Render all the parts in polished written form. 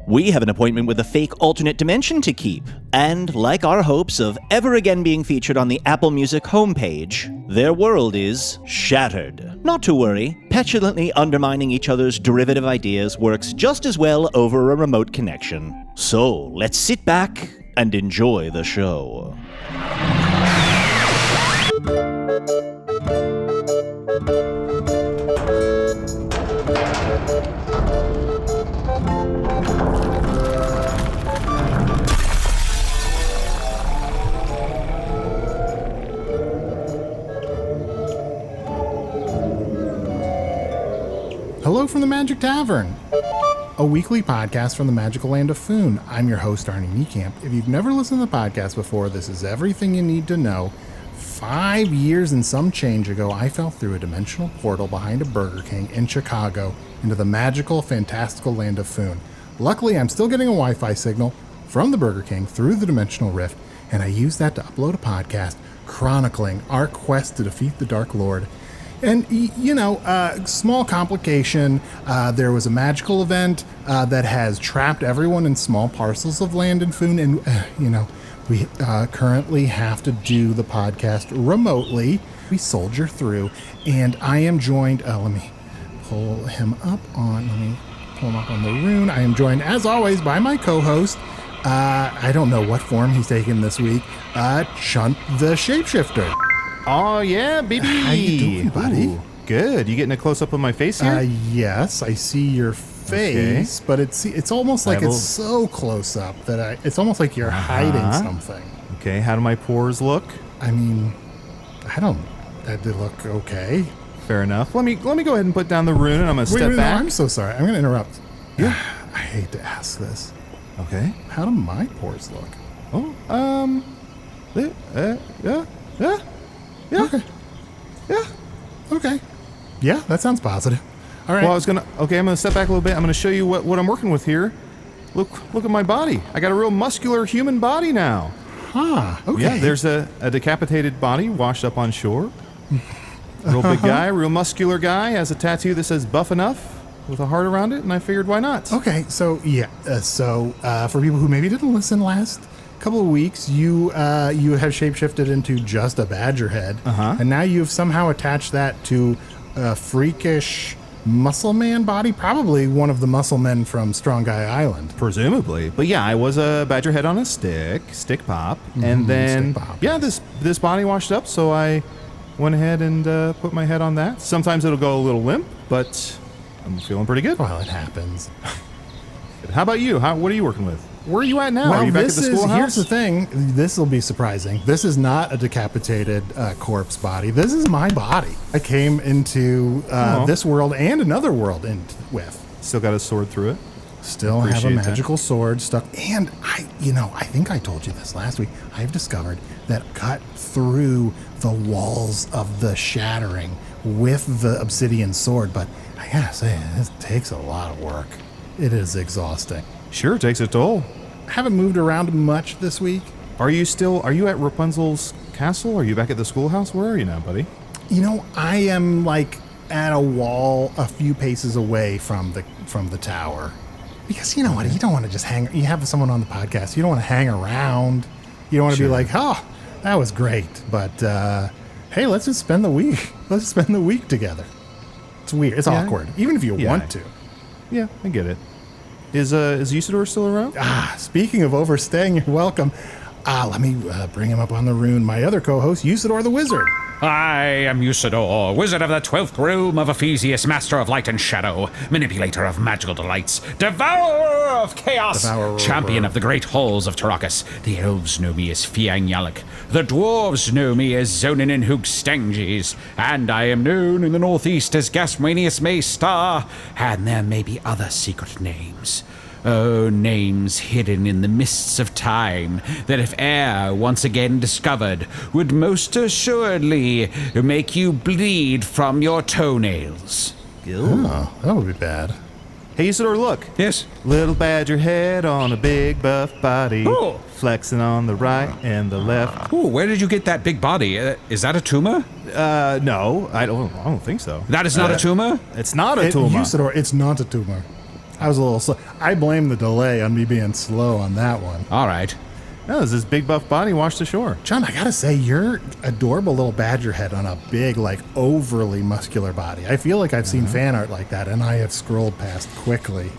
We have an appointment with a fake alternate dimension to keep, and like our hopes of ever again being featured on the Apple Music homepage, their world is shattered. Not to worry, petulantly undermining each other's derivative ideas works just as well over a remote connection. So, let's sit back and enjoy the show. Hello from the Magic Tavern, a weekly podcast from the magical land of Foon. I'm your host, Arnie Niekamp. If you've never listened to the podcast before, this is everything you need to know. 5 years and some change ago, I fell through a dimensional portal behind a Burger King in Chicago into the magical, fantastical land of Foon. Luckily, I'm still getting a Wi-Fi signal from the Burger King through the dimensional rift, and I used that to upload a podcast chronicling our quest to defeat the Dark Lord. And, small complication, there was a magical event that has trapped everyone in small parcels of land in Foon, and, we currently have to do the podcast remotely. We soldier through, and I am joined, let me pull him up on the rune. I am joined, as always, by my co-host. I don't know what form he's taken this week, Chunt the Shapeshifter. Oh, yeah, baby. How you doing, buddy? Ooh, good. You getting a close-up of my face here? Yes, I see your face, but it's almost like it's so close up that it's almost like you're hiding something. Okay, how do my pores look? I mean, they look okay. Fair enough. Let me go ahead and put down the rune, and I'm going to step back. No, I'm so sorry. I'm going to interrupt. Yeah. I hate to ask this. Okay. How do my pores look? Oh, yeah. Yeah. Okay. Yeah, that sounds positive. All right. Well, I'm gonna step back a little bit. I'm gonna show you what I'm working with here. Look at my body. I got a real muscular human body now. Huh. Okay. Yeah, there's a decapitated body washed up on shore. Real big guy, real muscular guy, has a tattoo that says buff enough with a heart around it, and I figured why not? Okay, so yeah, for people who maybe didn't listen last couple of weeks, you have shapeshifted into just a badger head, and now you've somehow attached that to a freakish muscle man body, probably one of the muscle men from Strong Guy Island. Presumably. But yeah, I was a badger head on a stick pop, and then this body washed up, so I went ahead and put my head on that. Sometimes it'll go a little limp, but I'm feeling pretty good. Well, it happens. How about you? What are you working with? Where are you at now? Well, are you back at the schoolhouse? Here's the thing. This will be surprising. This is not a decapitated corpse body. This is my body. I came into this world and another world with. Still got a sword through it. Still have a magical sword stuck. And I think I told you this last week. I've discovered that cut through the walls of the shattering with the obsidian sword. But I gotta say, this takes a lot of work. It is exhausting. Sure, it takes a toll. I haven't moved around much this week. Are you at Rapunzel's castle? Are you back at the schoolhouse? Where are you now, buddy? I am like at a wall a few paces away from the tower. Because you know what? You don't want to just hang. You have someone on the podcast. You don't want to hang around. You don't want to be like, oh, that was great. But hey, let's just spend the week. Let's spend the week together. It's weird. It's awkward. Even if you want to. Yeah, I get it. Is Usidore still around? Speaking of overstaying, you're welcome. Let me bring him up on the rune. My other co-host, Usidore the Wizard. I am Usidore, wizard of the 12th room of Ephesius, master of light and shadow, manipulator of magical delights, devourer of chaos, champion of the great halls of Tarakas. The elves know me as Fiang Yalak. The dwarves know me as Zonin and Hoogstanges. And I am known in the northeast as Gasmanius Maystar. And there may be other secret names. Oh, names hidden in the mists of time that if e'er once again discovered would most assuredly make you bleed from your toenails. Oh, that would be bad. Hey, Usidore, look. Yes? Little badger head on a big buff body. Oh. Flexing on the right and the left. Oh, where did you get that big body? Is that a tumor? No, I don't think so. That is not a tumor? It's not a tumor. Usidore, it's not a tumor. I was a little slow. I blame the delay on me being slow on that one. All right. No, this big buff body washed ashore. Chunt, I gotta say, you're adorable little badger head on a big, like, overly muscular body. I feel like I've seen fan art like that, and I have scrolled past quickly.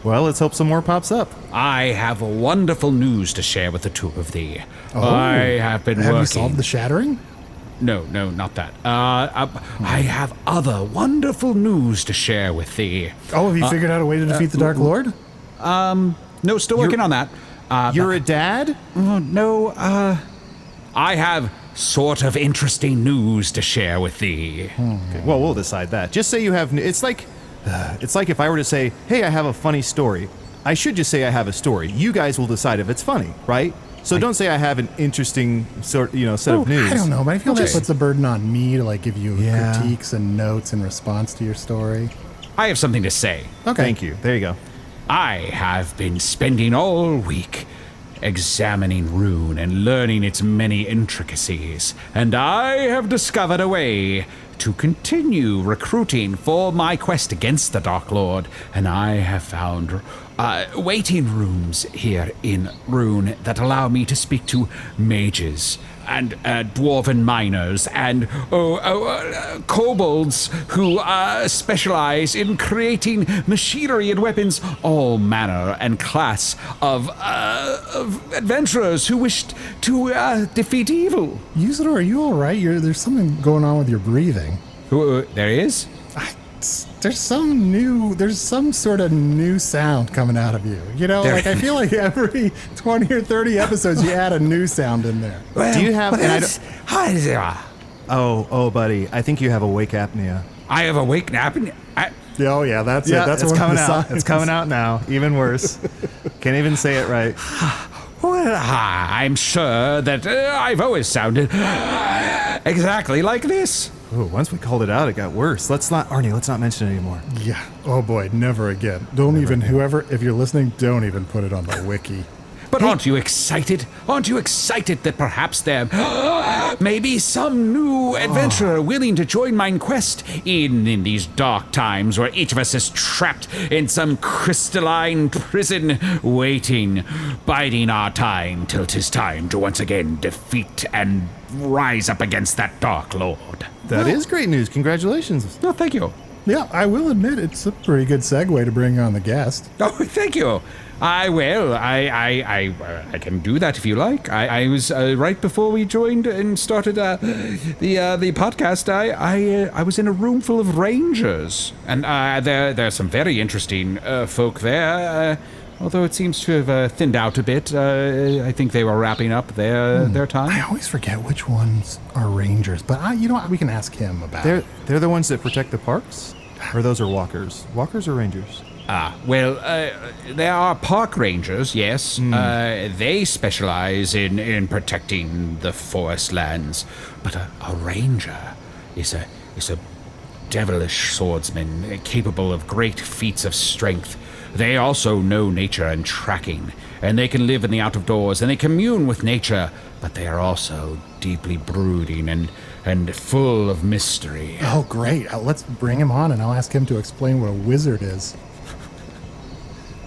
Well, let's hope some more pops up. I have wonderful news to share with the two of thee. I have been working. Have you solved the shattering? No, not that. I have other wonderful news to share with thee. Oh, have you figured out a way to defeat the Dark Lord? No, still working on that. You're a dad? No, I have sort of interesting news to share with thee. Okay, well, we'll decide that. Just say you have... It's like if I were to say, hey, I have a funny story. I should just say I have a story. You guys will decide if it's funny, right? So don't say I have an interesting set of news. I don't know, but I feel that puts a burden on me to like give you critiques and notes in response to your story. I have something to say. Okay. Thank you. There you go. I have been spending all week examining Rune and learning its many intricacies, and I have discovered a way to continue recruiting for my quest against the Dark Lord, and I have found waiting rooms here in Rune that allow me to speak to mages and dwarven miners and kobolds who specialize in creating machinery and weapons, all manner and class of adventurers who wished to defeat evil. Usidore, are you all right? There's something going on with your breathing. There is? There's some sort of new sound coming out of you. You know, I feel like every 20 or 30 episodes you add a new sound in there. Well, do you have... Oh, buddy, I think you have awake apnea. I have awake apnea? Oh, yeah, that's it. That's it's coming out. Signs. It's coming out now. Even worse. Can't even say it right. Well, I'm sure that I've always sounded exactly like this. Ooh, once we called it out, it got worse. Arnie, let's not mention it anymore. Yeah. Oh boy, never again. If you're listening, don't even put it on the wiki. But aren't you excited? Aren't you excited that perhaps there may be some new adventurer willing to join my quest in these dark times where each of us is trapped in some crystalline prison, waiting, biding our time till 'tis time to once again defeat and rise up against that Dark Lord. That is great news. Congratulations. Oh, thank you. Yeah, I will admit it's a pretty good segue to bring on the guest. Oh, thank you. I will. I can do that if you like. I was right before we joined and started the podcast. I was in a room full of rangers, and there's some very interesting folk there. Although it seems to have thinned out a bit. I think they were wrapping up their time. I always forget which ones are rangers, but you know what? We can ask him about. They're the ones that protect the parks, or those are walkers. Walkers or rangers? There are park rangers, yes. They specialize in protecting the forest lands. But a ranger is a devilish swordsman capable of great feats of strength. They also know nature and tracking, and they can live in the out of doors, and they commune with nature, but they are also deeply brooding and full of mystery. Oh, great. Let's bring him on, and I'll ask him to explain what a wizard is.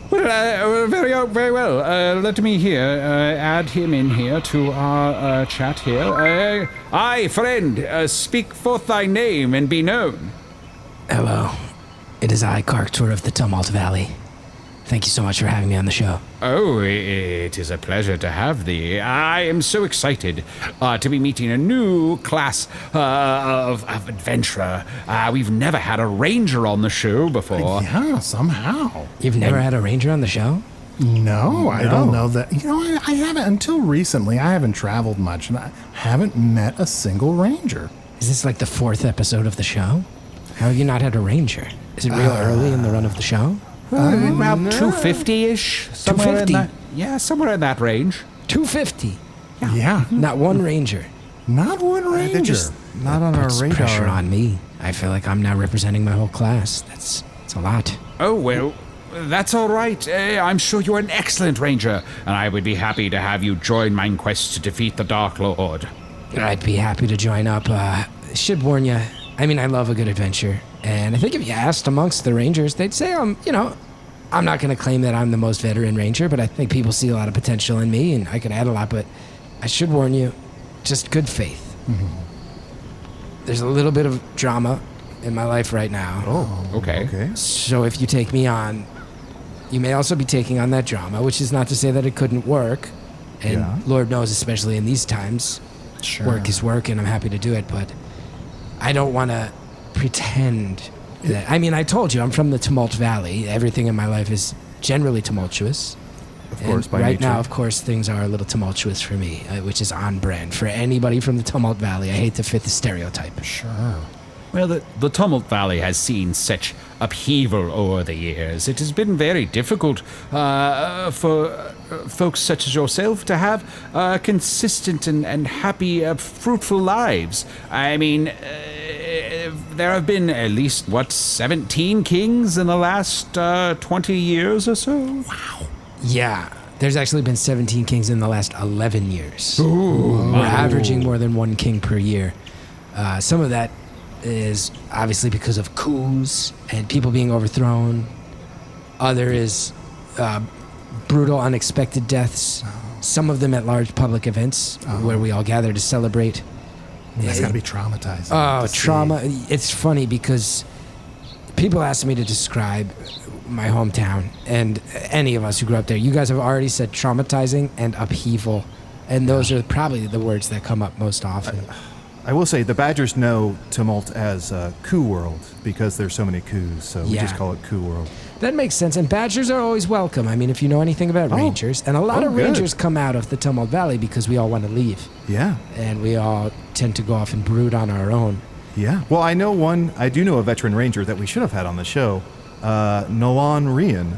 Well, very well. Let me add him in here to our chat here. Aye, friend, speak forth thy name and be known. Hello. It is I, Karktur of the Tumult Valley. Thank you so much for having me on the show. Oh, it is a pleasure to have thee. I am so excited to be meeting a new class of adventurer. We've never had a ranger on the show before. Yeah, somehow. You've never had a ranger on the show? No, I don't know that. You know, I haven't, until recently, I haven't traveled much, and I haven't met a single ranger. Is this like the 4th episode of the show? How have you not had a ranger? Is it real early in the run of the show? About 250-ish. Somewhere 250? in that, yeah, somewhere in that range. 250? Yeah. Not one ranger. Not one ranger. They're just not on our Puts radar. pressure on me. I feel like I'm now representing my whole class. That's a lot. Oh, well, that's all right. I'm sure you're an excellent ranger, and I would be happy to have you join my quest to defeat the Dark Lord. I'd be happy to join up. Should warn you, I mean, I love a good adventure. And I think if you asked amongst the rangers, they'd say I'm not going to claim that I'm the most veteran ranger, but I think people see a lot of potential in me, and I could add a lot, but I should warn you, just good faith. Mm-hmm. There's a little bit of drama in my life right now. Oh, okay. So if you take me on, you may also be taking on that drama, which is not to say that it couldn't work. And Lord knows, especially in these times, work is work, and I'm happy to do it, but I don't want to pretend that... I mean, I told you, I'm from the Tumult Valley. Everything in my life is generally tumultuous. Of course, by right nature. now, of course, things are a little tumultuous for me, which is on brand for anybody from the Tumult Valley. I hate to fit the stereotype. Sure. Well, the Tumult Valley has seen such upheaval over the years. It has been very difficult for folks such as yourself to have consistent and happy, fruitful lives. I mean, there have been at least, 17 kings in the last 20 years or so? Wow. Yeah. There's actually been 17 kings in the last 11 years. Ooh. We're averaging more than one king per year. Some of that is obviously because of coups and people being overthrown. Other is brutal, unexpected deaths. Some of them at large public events where we all gather to celebrate. That's got to be traumatizing. Oh, trauma. It's funny because people ask me to describe my hometown, and any of us who grew up there. You guys have already said traumatizing and upheaval, and those are probably the words that come up most often. I will say the Badgers know Tumult as Coup World because there's so many coups, so we just call it Coup World. That makes sense, and Badgers are always welcome. I mean, if you know anything about Rangers, and a lot of Rangers come out of the Tumult Valley because we all want to leave. Yeah. And we all tend to go off and brood on our own. Yeah. Well, I do know a veteran ranger that we should have had on the show. Nolan Rian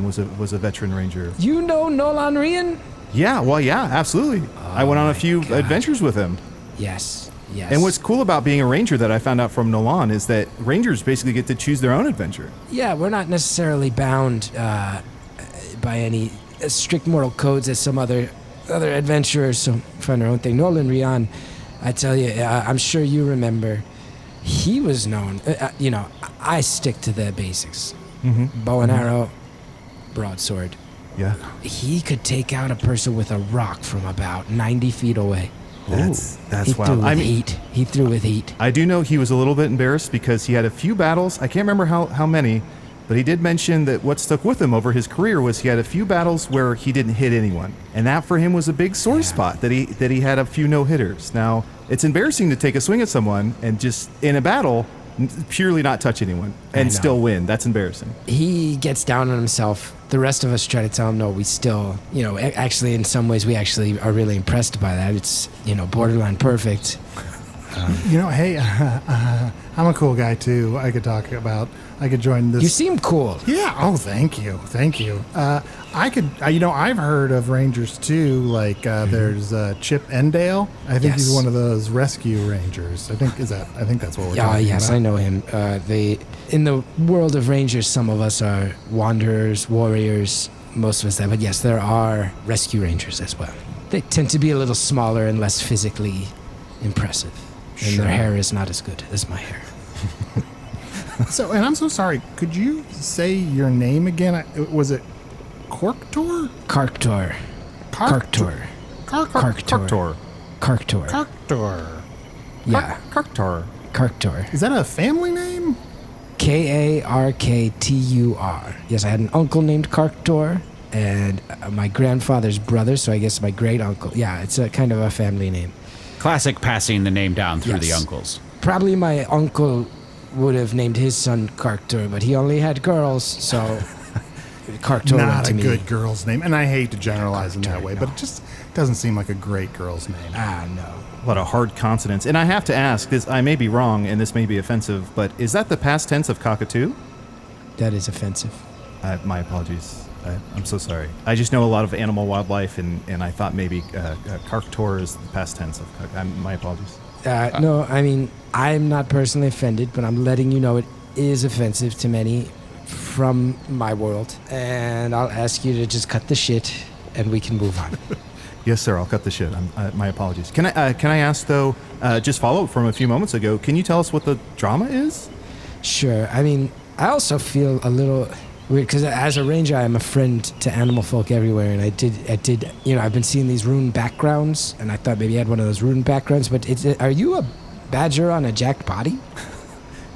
was a veteran ranger. You know Nolan Rian? Yeah, well, yeah, absolutely. I went on a few adventures with him. Yes. And what's cool about being a ranger that I found out from Nolan is that rangers basically get to choose their own adventure. Yeah, we're not necessarily bound by any strict moral codes as some other adventurers, so find our own thing. Nolan Rian, I tell you, I'm sure you remember, he was known, I stick to the basics. Mm-hmm. Bow and arrow, broadsword. Yeah. He could take out a person with a rock from about 90 feet away. That's wild. He threw with heat. I do know he was a little bit embarrassed because he had a few battles. I can't remember how many, but he did mention that what stuck with him over his career was he had a few battles where he didn't hit anyone, and that for him was a big sore spot. That he had a few no hitters. Now it's embarrassing to take a swing at someone and just in a battle purely not touch anyone and still win. That's embarrassing. He gets down on himself. The rest of us try to tell him, no, we still, actually in some ways we actually are really impressed by that. It's, borderline perfect. Hey, I'm a cool guy too. I could join this. You seem cool. Yeah. Oh, thank you. I've heard of rangers too. Like there's Chip Endale. I think he's one of those rescue rangers. I think that's what we're talking about. Yes, I know him. In the world of rangers, some of us are wanderers, warriors, most of us that. But yes, there are rescue rangers as well. They tend to be a little smaller and less physically impressive. And their hair is not as good as my hair. And I'm so sorry. Could you say your name again? Was it Karktur? Karktur. Karktur. Yeah. Karktur. Is that a family name? Karktur. Yes, I had an uncle named Karktur, and my grandfather's brother, so I guess my great uncle. Yeah, it's a kind of a family name. Classic passing the name down through the uncles. Probably my uncle would have named his son Karktur, but he only had girls, so Karktur not to a me. good girl's name. And I hate to generalize in that way, but it just doesn't seem like a great girl's name. No. A lot of hard consonants. And I have to ask, this, I may be wrong, and this may be offensive, but is that the past tense of cockatoo? That is offensive. My apologies. I'm so sorry. I just know a lot of animal wildlife, and I thought maybe Karktur is the past tense of my apologies. No, I mean, I'm not personally offended, but I'm letting you know it is offensive to many from my world. And I'll ask you to just cut the shit, and we can move on. Yes, sir. I'll cut the shit. My apologies. Can I ask though? Just follow up from a few moments ago. Can you tell us what the drama is? Sure. I mean, I also feel a little weird because as a ranger, I'm a friend to animal folk everywhere, and I did. You know, I've been seeing these rune backgrounds, and I thought maybe I had one of those rune backgrounds. But are you a badger on a jacked body?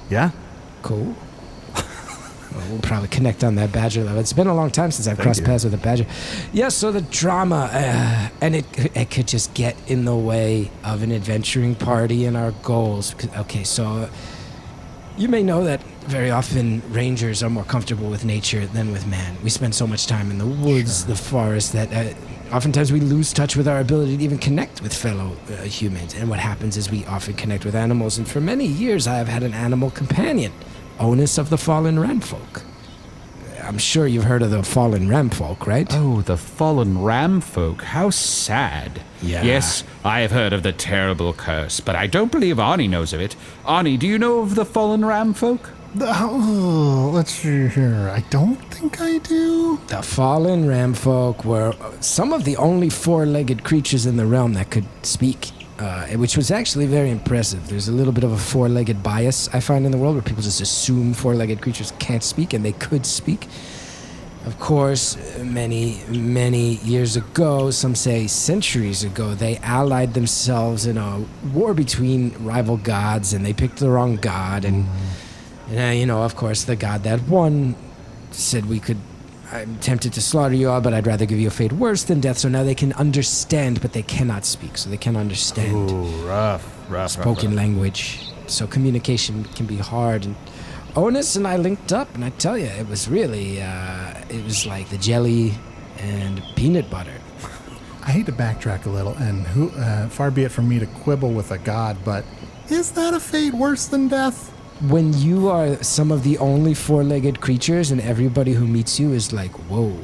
Yeah. Cool. Well, we'll probably connect on that badger level. It's been a long time since I've crossed paths with a badger. Yeah, so the drama, and it could just get in the way of an adventuring party and our goals. Okay, so you may know that very often rangers are more comfortable with nature than with man. We spend so much time in the woods, the forest, that oftentimes we lose touch with our ability to even connect with fellow humans. And what happens is we often connect with animals. And for many years, I have had an animal companion, Onus of the Fallen Ramfolk. I'm sure you've heard of the Fallen Ramfolk, right? Oh, the Fallen Ramfolk. How sad. Yeah. Yes, I have heard of the terrible curse, but I don't believe Arnie knows of it. Arnie, do you know of the Fallen Ramfolk? Let's see here. I don't think I do. The Fallen Ramfolk were some of the only four-legged creatures in the realm that could speak. Which was actually very impressive. There's a little bit of a four-legged bias I find in the world where people just assume four-legged creatures can't speak, and they could speak. Of course, many, many years ago, some say centuries ago, they allied themselves in a war between rival gods, and they picked the wrong god. And, of course, the god that won said I'm tempted to slaughter you all, but I'd rather give you a fate worse than death. So now they can understand, but they cannot speak. So they can't understand spoken language. So communication can be hard. And Onus and I linked up, and I tell you, it was really, it was like the jelly and peanut butter. I hate to backtrack a little, and far be it from me to quibble with a god, but is that a fate worse than death? When you are some of the only four-legged creatures and everybody who meets you is like, whoa,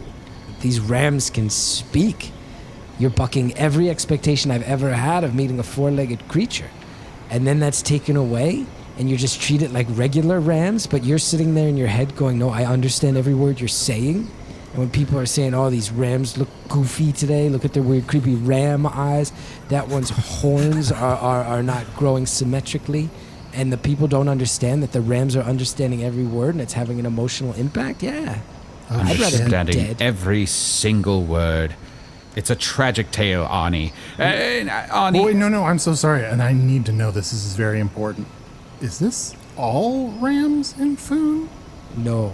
these rams can speak. You're bucking every expectation I've ever had of meeting a four-legged creature. And then that's taken away, and you're just treated like regular rams, but you're sitting there in your head going, no, I understand every word you're saying. And when people are saying, oh, these rams look goofy today, look at their weird, creepy ram eyes, that one's horns are not growing symmetrically, and the people don't understand that the rams are understanding every word and it's having an emotional impact, yeah. I'd rather be dead. Every single word. It's a tragic tale, Arnie. Arnie. Oh, wait, no, I'm so sorry, and I need to know this. This is very important. Is this all rams in Foon? No.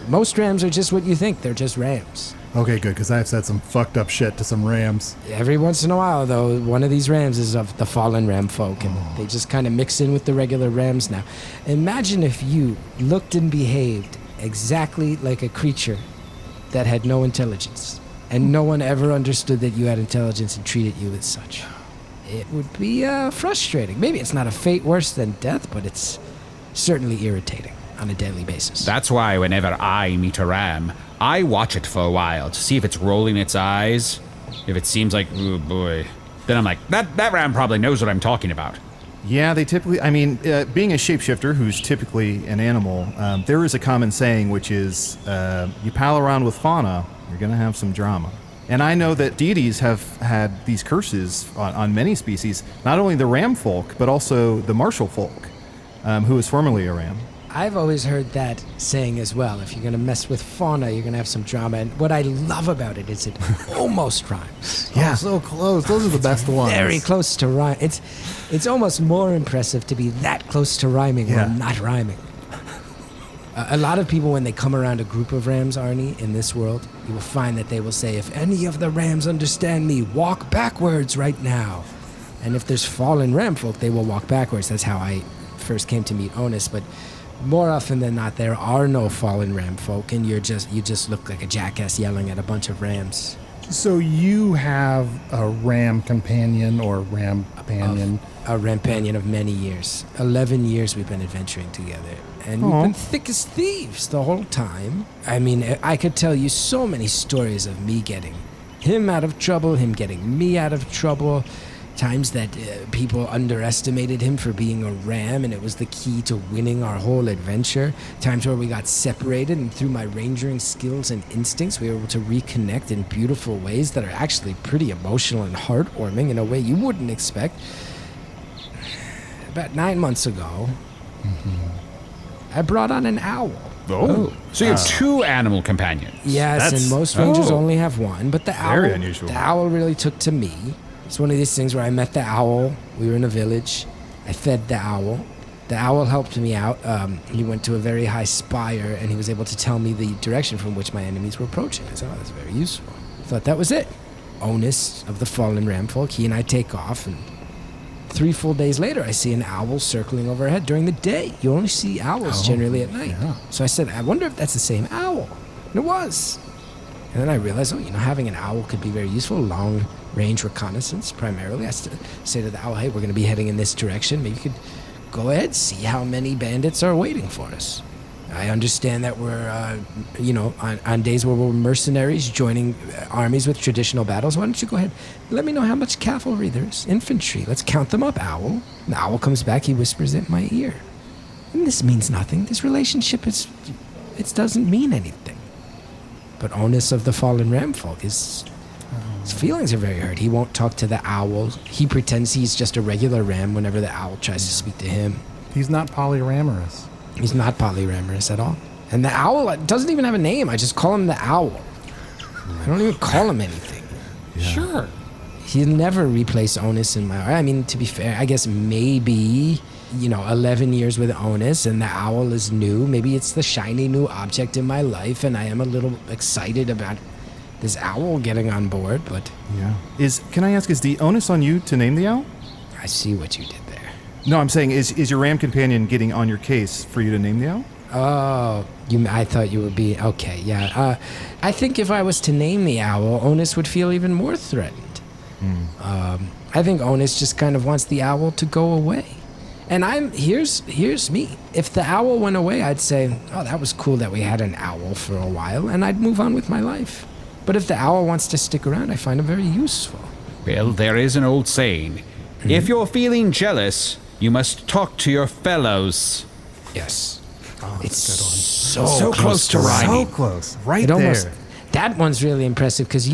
Most rams are just what you think. They're just rams. Okay, good, because I've said some fucked up shit to some rams. Every once in a while, though, one of these rams is of the fallen ram folk, and they just kind of mix in with the regular rams now. Imagine if you looked and behaved exactly like a creature that had no intelligence, and no one ever understood that you had intelligence and treated you as such. It would be frustrating. Maybe it's not a fate worse than death, but it's certainly irritating on a daily basis. That's why whenever I meet a ram, I watch it for a while to see if it's rolling its eyes. If it seems like, oh boy, then I'm like, that ram probably knows what I'm talking about. Yeah, they typically, being a shapeshifter who's typically an animal, there is a common saying which is, you pal around with fauna, you're going to have some drama. And I know that deities have had these curses on many species, not only the ram folk, but also the martial folk, who was formerly a ram. I've always heard that saying as well. If you're going to mess with fauna, you're going to have some drama. And what I love about it is it almost rhymes. Yeah, so close. Those are the best ones. Very close to rhyme. It's almost more impressive to be that close to rhyming while not rhyming. A lot of people, when they come around a group of rams, Arnie, in this world, you will find that they will say, if any of the rams understand me, walk backwards right now. And if there's fallen ram folk, they will walk backwards. That's how I first came to meet Onus. But more often than not, there are no fallen ram folk, and you just look like a jackass yelling at a bunch of rams. So you have a ram companion or ram companion? A ram companion of many years. 11 years we've been adventuring together. And we've been thick as thieves the whole time. I mean, I could tell you so many stories of me getting him out of trouble, him getting me out of trouble. times that people underestimated him for being a ram, and it was the key to winning our whole adventure. Times where we got separated, and through my rangering skills and instincts, we were able to reconnect in beautiful ways that are actually pretty emotional and heartwarming in a way you wouldn't expect. About 9 months ago, I brought on an owl. Oh. So you have 2 animal companions. Yes, and most rangers only have one, but the Very unusual. owl really took to me. It's one of these things where I met the owl. We were in a village. I fed the owl. The owl helped me out. He went to a very high spire, and he was able to tell me the direction from which my enemies were approaching. I said, oh, that's very useful. I thought that was it. Onus of the fallen ramfolk. He and I take off, and 3 full days later, I see an owl circling overhead during the day. You only see owls generally at night. Yeah. So I said, I wonder if that's the same owl. And it was. And then I realized, having an owl could be very useful. Long-range reconnaissance, primarily. I say to the owl, hey, we're going to be heading in this direction. Maybe you could go ahead, see how many bandits are waiting for us. I understand that we're, on days where we're mercenaries joining armies with traditional battles. Why don't you go ahead? Let me know how much cavalry there is. Infantry. Let's count them up, owl. The owl comes back. He whispers in my ear. And this means nothing. This relationship it doesn't mean anything. But Onus of the fallen ramfolk, his feelings are very hurt. He won't talk to the owl. He pretends he's just a regular ram whenever the owl tries to speak to him. He's not polyramorous. He's not polyramorous at all. And the owl doesn't even have a name. I just call him the owl. I don't even call him anything. Yeah. Sure. He'll never replace Onus in my... I mean, to be fair, I guess maybe... 11 years with Onus, and the owl is new. Maybe it's the shiny new object in my life, and I am a little excited about this owl getting on board, but... Yeah. Can I ask, is the onus on you to name the owl? I see what you did there. No, I'm saying, is your ram companion getting on your case for you to name the owl? Oh, I thought you would be... Okay, yeah. I think if I was to name the owl, Onus would feel even more threatened. I think Onus just kind of wants the owl to go away. And here's me. If the owl went away, I'd say, oh, that was cool that we had an owl for a while, and I'd move on with my life. But if the owl wants to stick around, I find him very useful. Well, there is an old saying. If you're feeling jealous, you must talk to your fellows. Yes. Oh, it's so close to rhyming. So close. Right there. That one's really impressive, because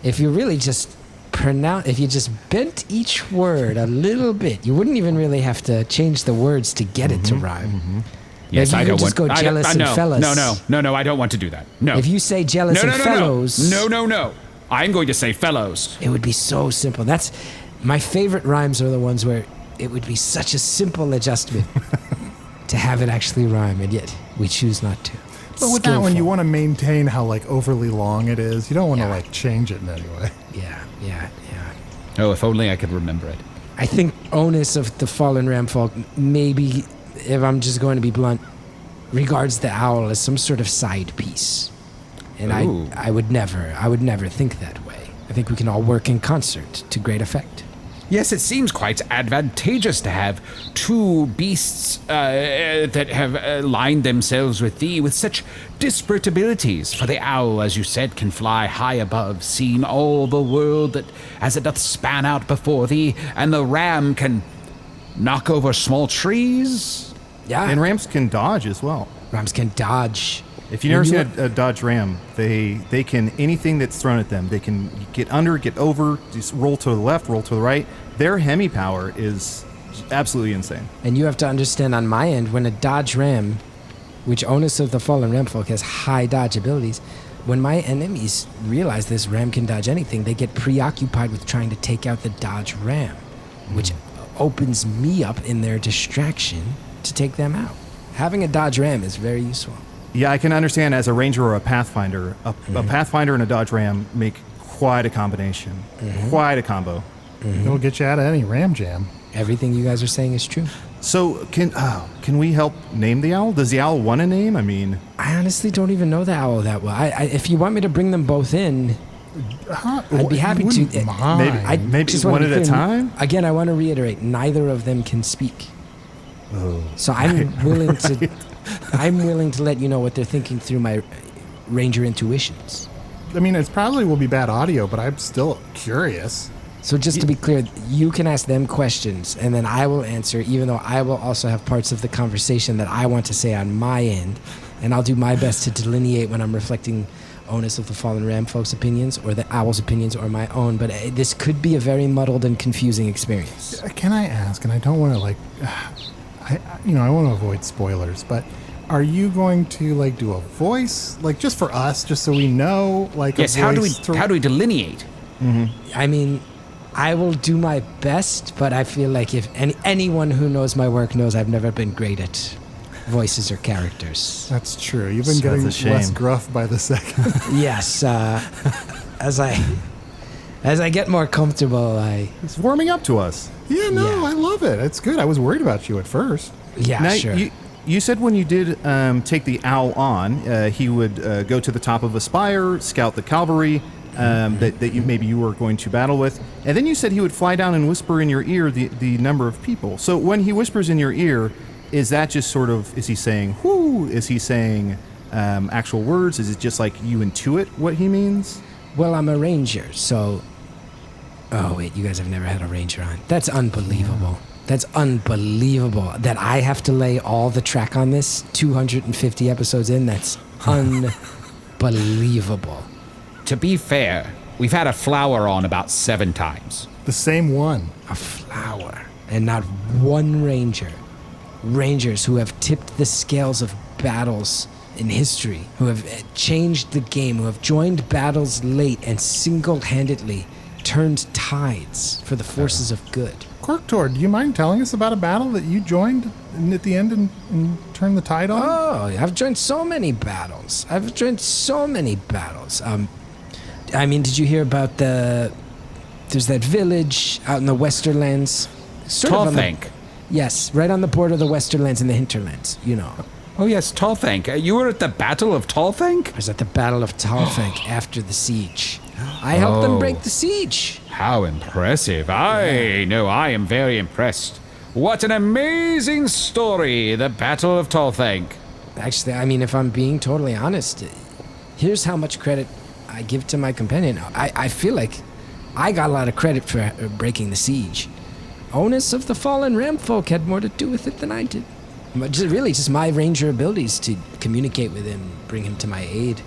if you really just... if you just bent each word a little bit, you wouldn't even really have to change the words to get it to rhyme. Yes, I don't want to go jealous and fellas. No, I don't want to do that. No. If you say jealous and fellows. No. I'm going to say fellows. It would be so simple. That's my favorite rhymes are the ones where it would be such a simple adjustment to have it actually rhyme, and yet we choose not to. But with that one, you want to maintain how overly long it is. You don't want to change it in any way. Yeah. Oh, if only I could remember it. I think Onus of the fallen ramfolk, maybe, if I'm just going to be blunt, regards the owl as some sort of side piece. And I would never think that way. I think we can all work in concert to great effect. Yes, it seems quite advantageous to have 2 beasts that have aligned themselves with thee with such disparate abilities. For the owl, as you said, can fly high above, seeing all the world that as it doth span out before thee, and the ram can knock over small trees. Yeah. And rams can dodge as well. Rams can dodge. If you've never seen a dodge ram, they can, anything that's thrown at them, they can get under, get over, just roll to the left, roll to the right. Their hemi power is absolutely insane. And you have to understand on my end, when a dodge ram, which Onus of the Fallen Ramfolk has high dodge abilities, when my enemies realize this ram can dodge anything, they get preoccupied with trying to take out the dodge ram, which opens me up in their distraction to take them out. Having a dodge ram is very useful. Yeah, I can understand as a ranger or a pathfinder. A pathfinder and a dodge ram make quite a combination. Quite a combo. It'll get you out of any ram jam. Everything you guys are saying is true. So, can we help name the owl? Does the owl want a name? I mean... I honestly don't even know the owl that well. If you want me to bring them both in, I'd be happy to. Maybe one at a time? Again, I want to reiterate, neither of them can speak. Oh. So I'm willing to... I'm willing to let you know what they're thinking through my ranger intuitions. I mean, it probably will be bad audio, but I'm still curious. So just to be clear, you can ask them questions, and then I will answer, even though I will also have parts of the conversation that I want to say on my end, and I'll do my best to delineate when I'm reflecting Onus of the Fallen Ram folks' opinions, or the Owl's opinions, or my own, but this could be a very muddled and confusing experience. Can I ask, and I don't want to, I want to avoid spoilers, but are you going to, do a voice, just for us, just so we know, Yes, how do we delineate? Mm-hmm. I mean, I will do my best, but I feel like if anyone who knows my work knows I've never been great at voices or characters. That's true. You've been getting less gruff by the second. Yes. As I get more comfortable, He's warming up to us. Yeah, I love it. It's good. I was worried about you at first. Yeah, now, sure. You said when you did take the owl on, he would go to the top of a spire, scout the cavalry that you were going to battle with, and then you said he would fly down and whisper in your ear the number of people. So when he whispers in your ear, is that just sort of, is he saying whoo? Is he saying actual words? Is it just like you intuit what he means? Well, I'm a ranger, so... Oh, wait, you guys have never had a ranger on. That's unbelievable. That's unbelievable. That I have to lay all the track on this 250 episodes in. That's unbelievable. To be fair, we've had a flower on about 7 times. The same one. A flower. And not one ranger. Rangers who have tipped the scales of battles in history, who have changed the game, who have joined battles late and single-handedly turned tides for the forces of good. Karktur, do you mind telling us about a battle that you joined at the end and turned the tide on? Oh, I've joined so many battles. I mean, did you hear about there's that village out in the Westerlands? Tallthank. Yes, right on the border of the Westerlands and the Hinterlands, you know. Oh yes, Tallthank. You were at the Battle of Tallthank? I was at the Battle of Tallthank after the siege. I helped them break the siege. How impressive. I am very impressed. What an amazing story, the Battle of Tallthank. Actually, I mean, if I'm being totally honest, here's how much credit I give to my companion. I feel like I got a lot of credit for breaking the siege. Onus of the Fallen Ram folk had more to do with it than I did. But just my ranger abilities to communicate with him, bring him to my aid,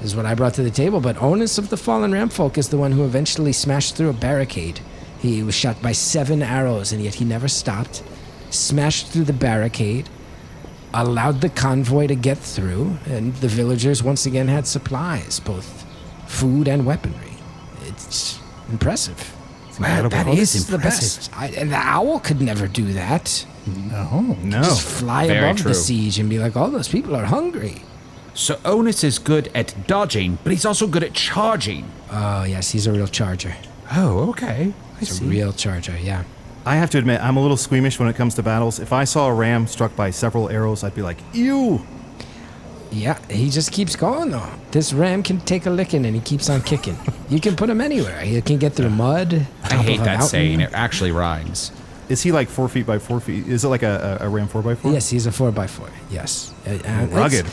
is what I brought to the table. But Onus of the Fallen Ram folk is the one who eventually smashed through a barricade. He was shot by 7 arrows, and yet he never stopped. Smashed through the barricade, allowed the convoy to get through, and the villagers once again had supplies, both food and weaponry. It's impressive. Well, that is the impressive. best. And the owl could never do that. No. Just fly Very above true. the siege and be like, all those people are hungry. So Onus is good at dodging, but he's also good at charging. Oh, yes, he's a real charger. Oh, okay. He's a real charger, yeah. I have to admit, I'm a little squeamish when it comes to battles. If I saw a ram struck by several arrows, I'd be like, ew! Yeah, he just keeps going, though. This ram can take a licking, and he keeps on kicking. You can put him anywhere. He can get through mud. I hate that saying. It actually rhymes. Is he like 4 feet by 4 feet? Is it like a ram 4x4? Yes, he's a 4x4, yes.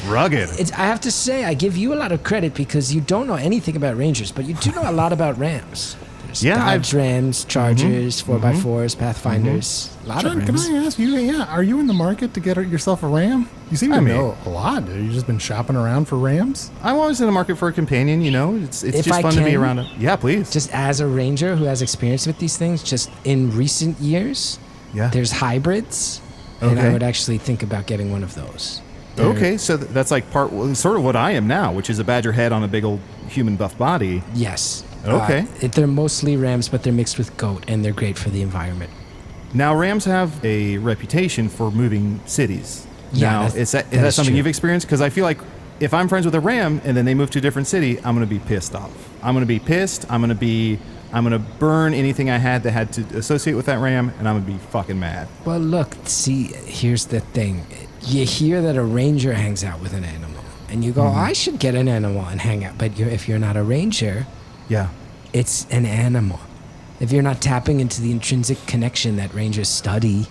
Rugged. I have to say, I give you a lot of credit because you don't know anything about rangers, but you do know a lot about rams. There's Dodge rams, Chargers, 4x4s, Pathfinders, a lot of Chunt, rams. can I ask you, are you in the market to get yourself a ram? You seem to know a lot. Have you just been shopping around for rams? I'm always in the market for a companion, you know? It's just fun to be around. Yeah, please. Just as a ranger who has experience with these things, just in recent years, there's hybrids, and I would actually think about getting one of those. Okay, so that's like sort of what I am now, which is a badger head on a big old human buff body. Yes. Okay. They're mostly rams, but they're mixed with goat, and they're great for the environment. Now, rams have a reputation for moving cities. Yeah, now, is that something true. you've experienced? Because I feel like if I'm friends with a ram and then they move to a different city, I'm going to be pissed off. I'm going to be pissed. I'm going to burn anything I had that had to associate with that ram, and I'm going to be fucking mad. Well, look, see, here's the thing. You hear that a ranger hangs out with an animal, and you go, I should get an animal and hang out. But if you're not a ranger, it's an animal. If you're not tapping into the intrinsic connection that rangers study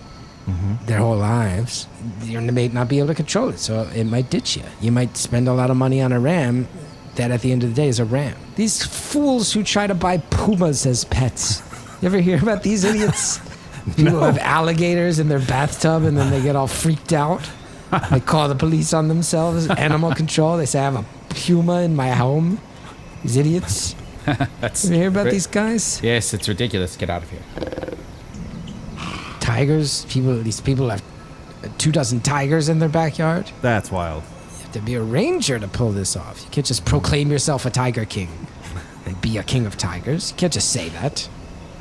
their whole lives, you may not be able to control it, so it might ditch you. You might spend a lot of money on a ram, that at the end of the day is a ram. These fools who try to buy pumas as pets. You ever hear about these idiots? People have alligators in their bathtub and then they get all freaked out. They call the police on themselves. Animal control. They say, I have a puma in my home. These idiots. You ever hear about these guys? Yes, it's ridiculous. Get out of here. Tigers. These people have 24 tigers in their backyard. That's wild. You have to be a ranger to pull this off. You can't just proclaim yourself a tiger king and be a king of tigers. You can't just say that.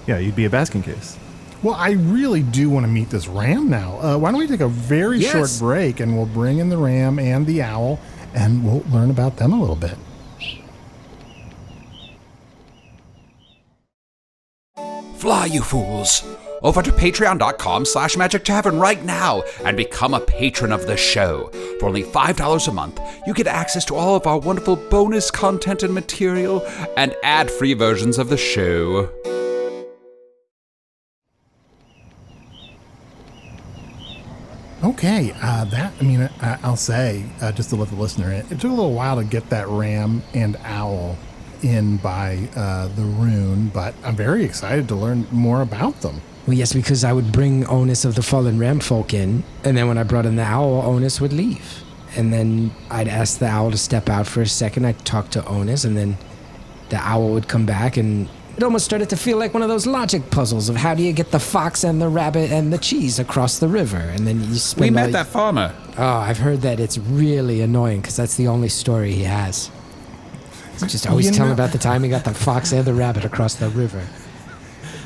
Yeah, you'd be a basking case. Well, I really do want to meet this ram now. Why don't we take a very short break and we'll bring in the ram and the owl and we'll learn about them a little bit. Fly, you fools! Over to patreon.com/Magic Tavern right now and become a patron of the show. For only $5 a month, you get access to all of our wonderful bonus content and material and ad-free versions of the show. Okay, I'll say, just to let the listener in, it took a little while to get that ram and owl in by the rune, but I'm very excited to learn more about them. Well, yes, because I would bring Onus of the Fallen Ram folk in, and then when I brought in the owl, Onus would leave. And then I'd ask the owl to step out for a second, I'd talk to Onus, and then the owl would come back, and it almost started to feel like one of those logic puzzles of how do you get the fox and the rabbit and the cheese across the river, and then you spend We met that farmer. Oh, I've heard that it's really annoying, because that's the only story he has. He's just always telling about the time he got the fox and the rabbit across the river.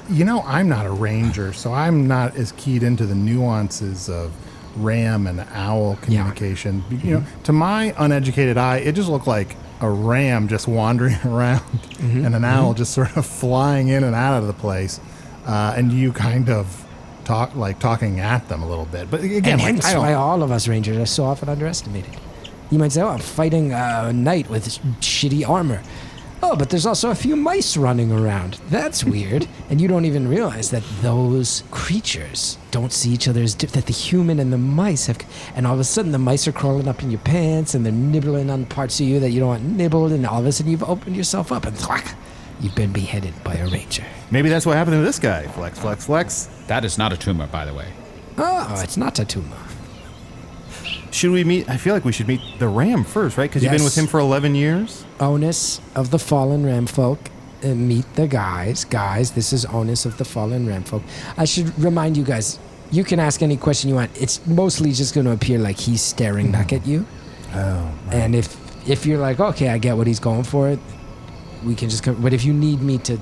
You know, I'm not a ranger, so I'm not as keyed into the nuances of ram and owl communication. Yeah. You know, to my uneducated eye, it just looked like a ram just wandering around and an owl just sort of flying in and out of the place, and you kind of talking at them a little bit. But again, and hence why all of us rangers are so often underestimated. You might say, oh, I'm fighting a knight with shitty armor. Oh, but there's also a few mice running around. That's weird. And you don't even realize that those creatures don't see each other as that the human and the mice have. And all of a sudden, the mice are crawling up in your pants and they're nibbling on parts of you that you don't want nibbled. And all of a sudden, you've opened yourself up and thwack, you've been beheaded by a ranger. Maybe that's what happened to this guy. Flex, flex, flex. That is not a tumor, by the way. Oh, it's not a tumor. Should we meet? I feel like we should meet the ram first, right? Because you've been with him for 11 years. Onus of the Fallen Ram folk. Meet the guys. Guys, this is Onus of the Fallen Ram folk. I should remind you guys, you can ask any question you want. It's mostly just going to appear like he's staring back at you. Oh. Right. And if you're like, okay, I get what he's going for, we can just come. But if you need me to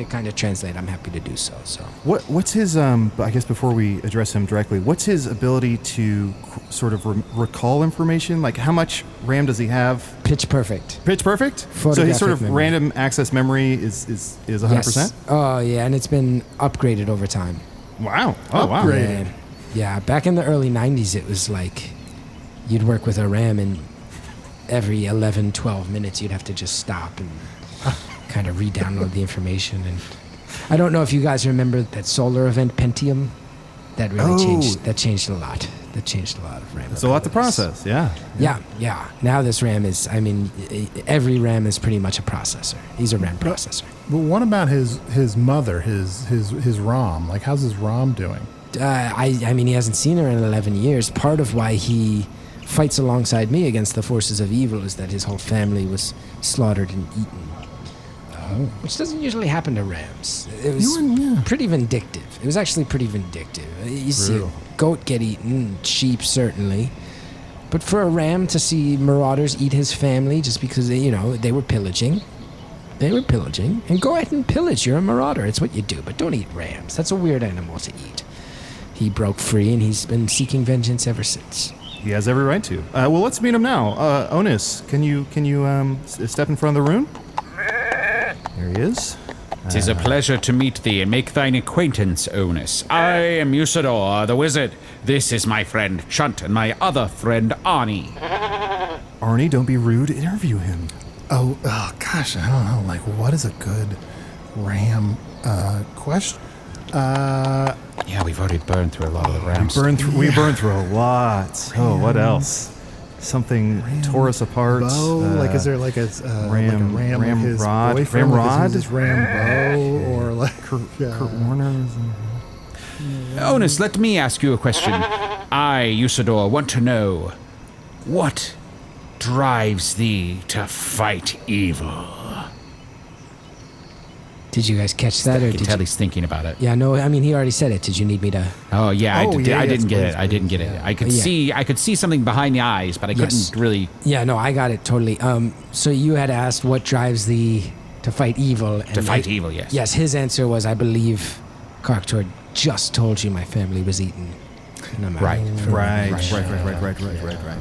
kind of translate, I'm happy to do so. So what's his? I guess before we address him directly, what's his ability to sort of recall information? Like, how much RAM does he have? Pitch perfect. Pitch perfect. So his sort of memory. Random access memory is 100%. Yes. Oh yeah, and it's been upgraded over time. Wow. Oh wow. Upgraded. Yeah. Back in the early '90s, it was like you'd work with a RAM, and every 11, 12 minutes, you'd have to just stop and kind of re-download the information. And I don't know if you guys remember that solar event Pentium. That really changed a lot. That changed a lot of RAM. It's a lot to process. Yeah. Now this RAM is, every RAM is pretty much a processor. He's a RAM processor. But what about his mother, his ROM? Like, how's his ROM doing? He hasn't seen her in 11 years. Part of why he fights alongside me against the forces of evil is that his whole was slaughtered and eaten. Which doesn't usually happen to rams. It was pretty vindictive. It was actually pretty vindictive. You see a goat get eaten, sheep certainly. But for a ram to see marauders eat his family just because they were pillaging. And go ahead and pillage. You're a marauder. It's what you do. But don't eat rams. That's a weird animal to eat. He broke free and he's been seeking vengeance ever since. He has every right to. Well, let's meet him now. Onus, can you step in front of the room? There he is. 'Tis a pleasure to meet thee and make thine acquaintance, Onus. I am Usidore, the wizard. This is my friend Chunt and my other friend Arnie. Arnie, don't be rude. Interview him. Oh gosh, I don't know. Like, what is a good ram question? Yeah, we've already burned through a lot of the rams. We burned through a lot. Oh, what else? something tore us apart. Bow? Is there like a ram like his rod? boyfriend? Ramrod? His Rambo? Or like Kurt Warner? Onus, let me ask you a question. I, Usidore, want to know, what drives thee to fight evil? Did you guys catch that? I Or can did tell you? he's thinking about it. Yeah, no, I mean, he already said it. Did you need me to? Oh, yeah, I didn't get it. I didn't get it. Yeah. I could see something behind the eyes, but I couldn't really... Yeah, no, I got it totally. So you had asked what drives thee to fight evil. And To fight evil, yes. Yes, his answer was, I believe Karktur just told you my family was eaten. And I'm Right. Right.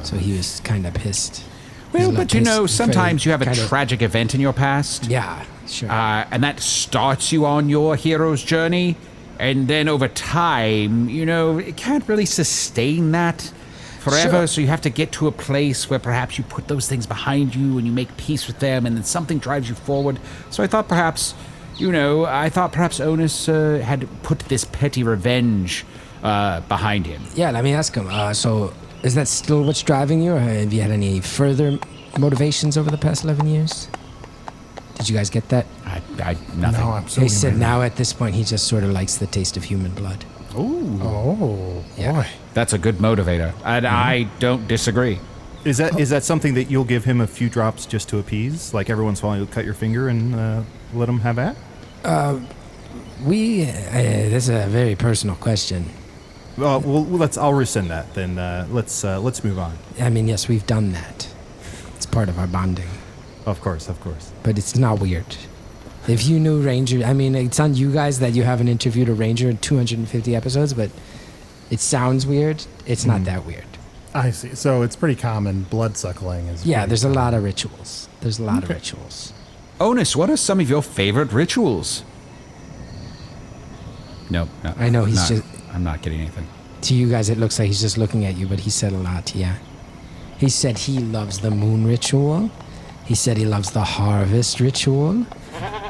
So he was kind of pissed. Well, He's but you know, pissed, sometimes you have a kind of- tragic event in your past. Yeah, sure. And that starts you on your hero's journey. And then over time, you know, it can't really sustain that forever. Sure. So you have to get to a place where perhaps you put those things behind you and you make peace with them, and then something drives you forward. So I thought perhaps, Onus had put this petty revenge behind him. Yeah, let me ask him. So is that still what's driving you, or have you had any further motivations over the past 11 years? Did you guys get that? Nothing. No, absolutely. He said now at this point he just sort of likes the taste of human blood. Oh, Yeah. boy. That's a good motivator, and I don't disagree. Is that something that you'll give him a few drops just to appease? Like every once in a while you'll cut your finger and let him have at? This is a very personal question. I'll rescind that. Then let's move on. I mean, yes, we've done that. It's part of our bonding. Of course. But it's not weird. If you knew Ranger, I mean, it's on you guys that you haven't interviewed a Ranger in 250 episodes, but it sounds weird. It's not that weird. I see. So it's pretty common. Blood suckling is. Yeah, pretty there's a common. lot of rituals. There's a lot of rituals. Onus, what are some of your favorite rituals? No. I know he's I'm not getting anything. To you guys, it looks like he's just looking at you, but he said a lot, yeah. He said he loves the moon ritual. He said he loves the harvest ritual.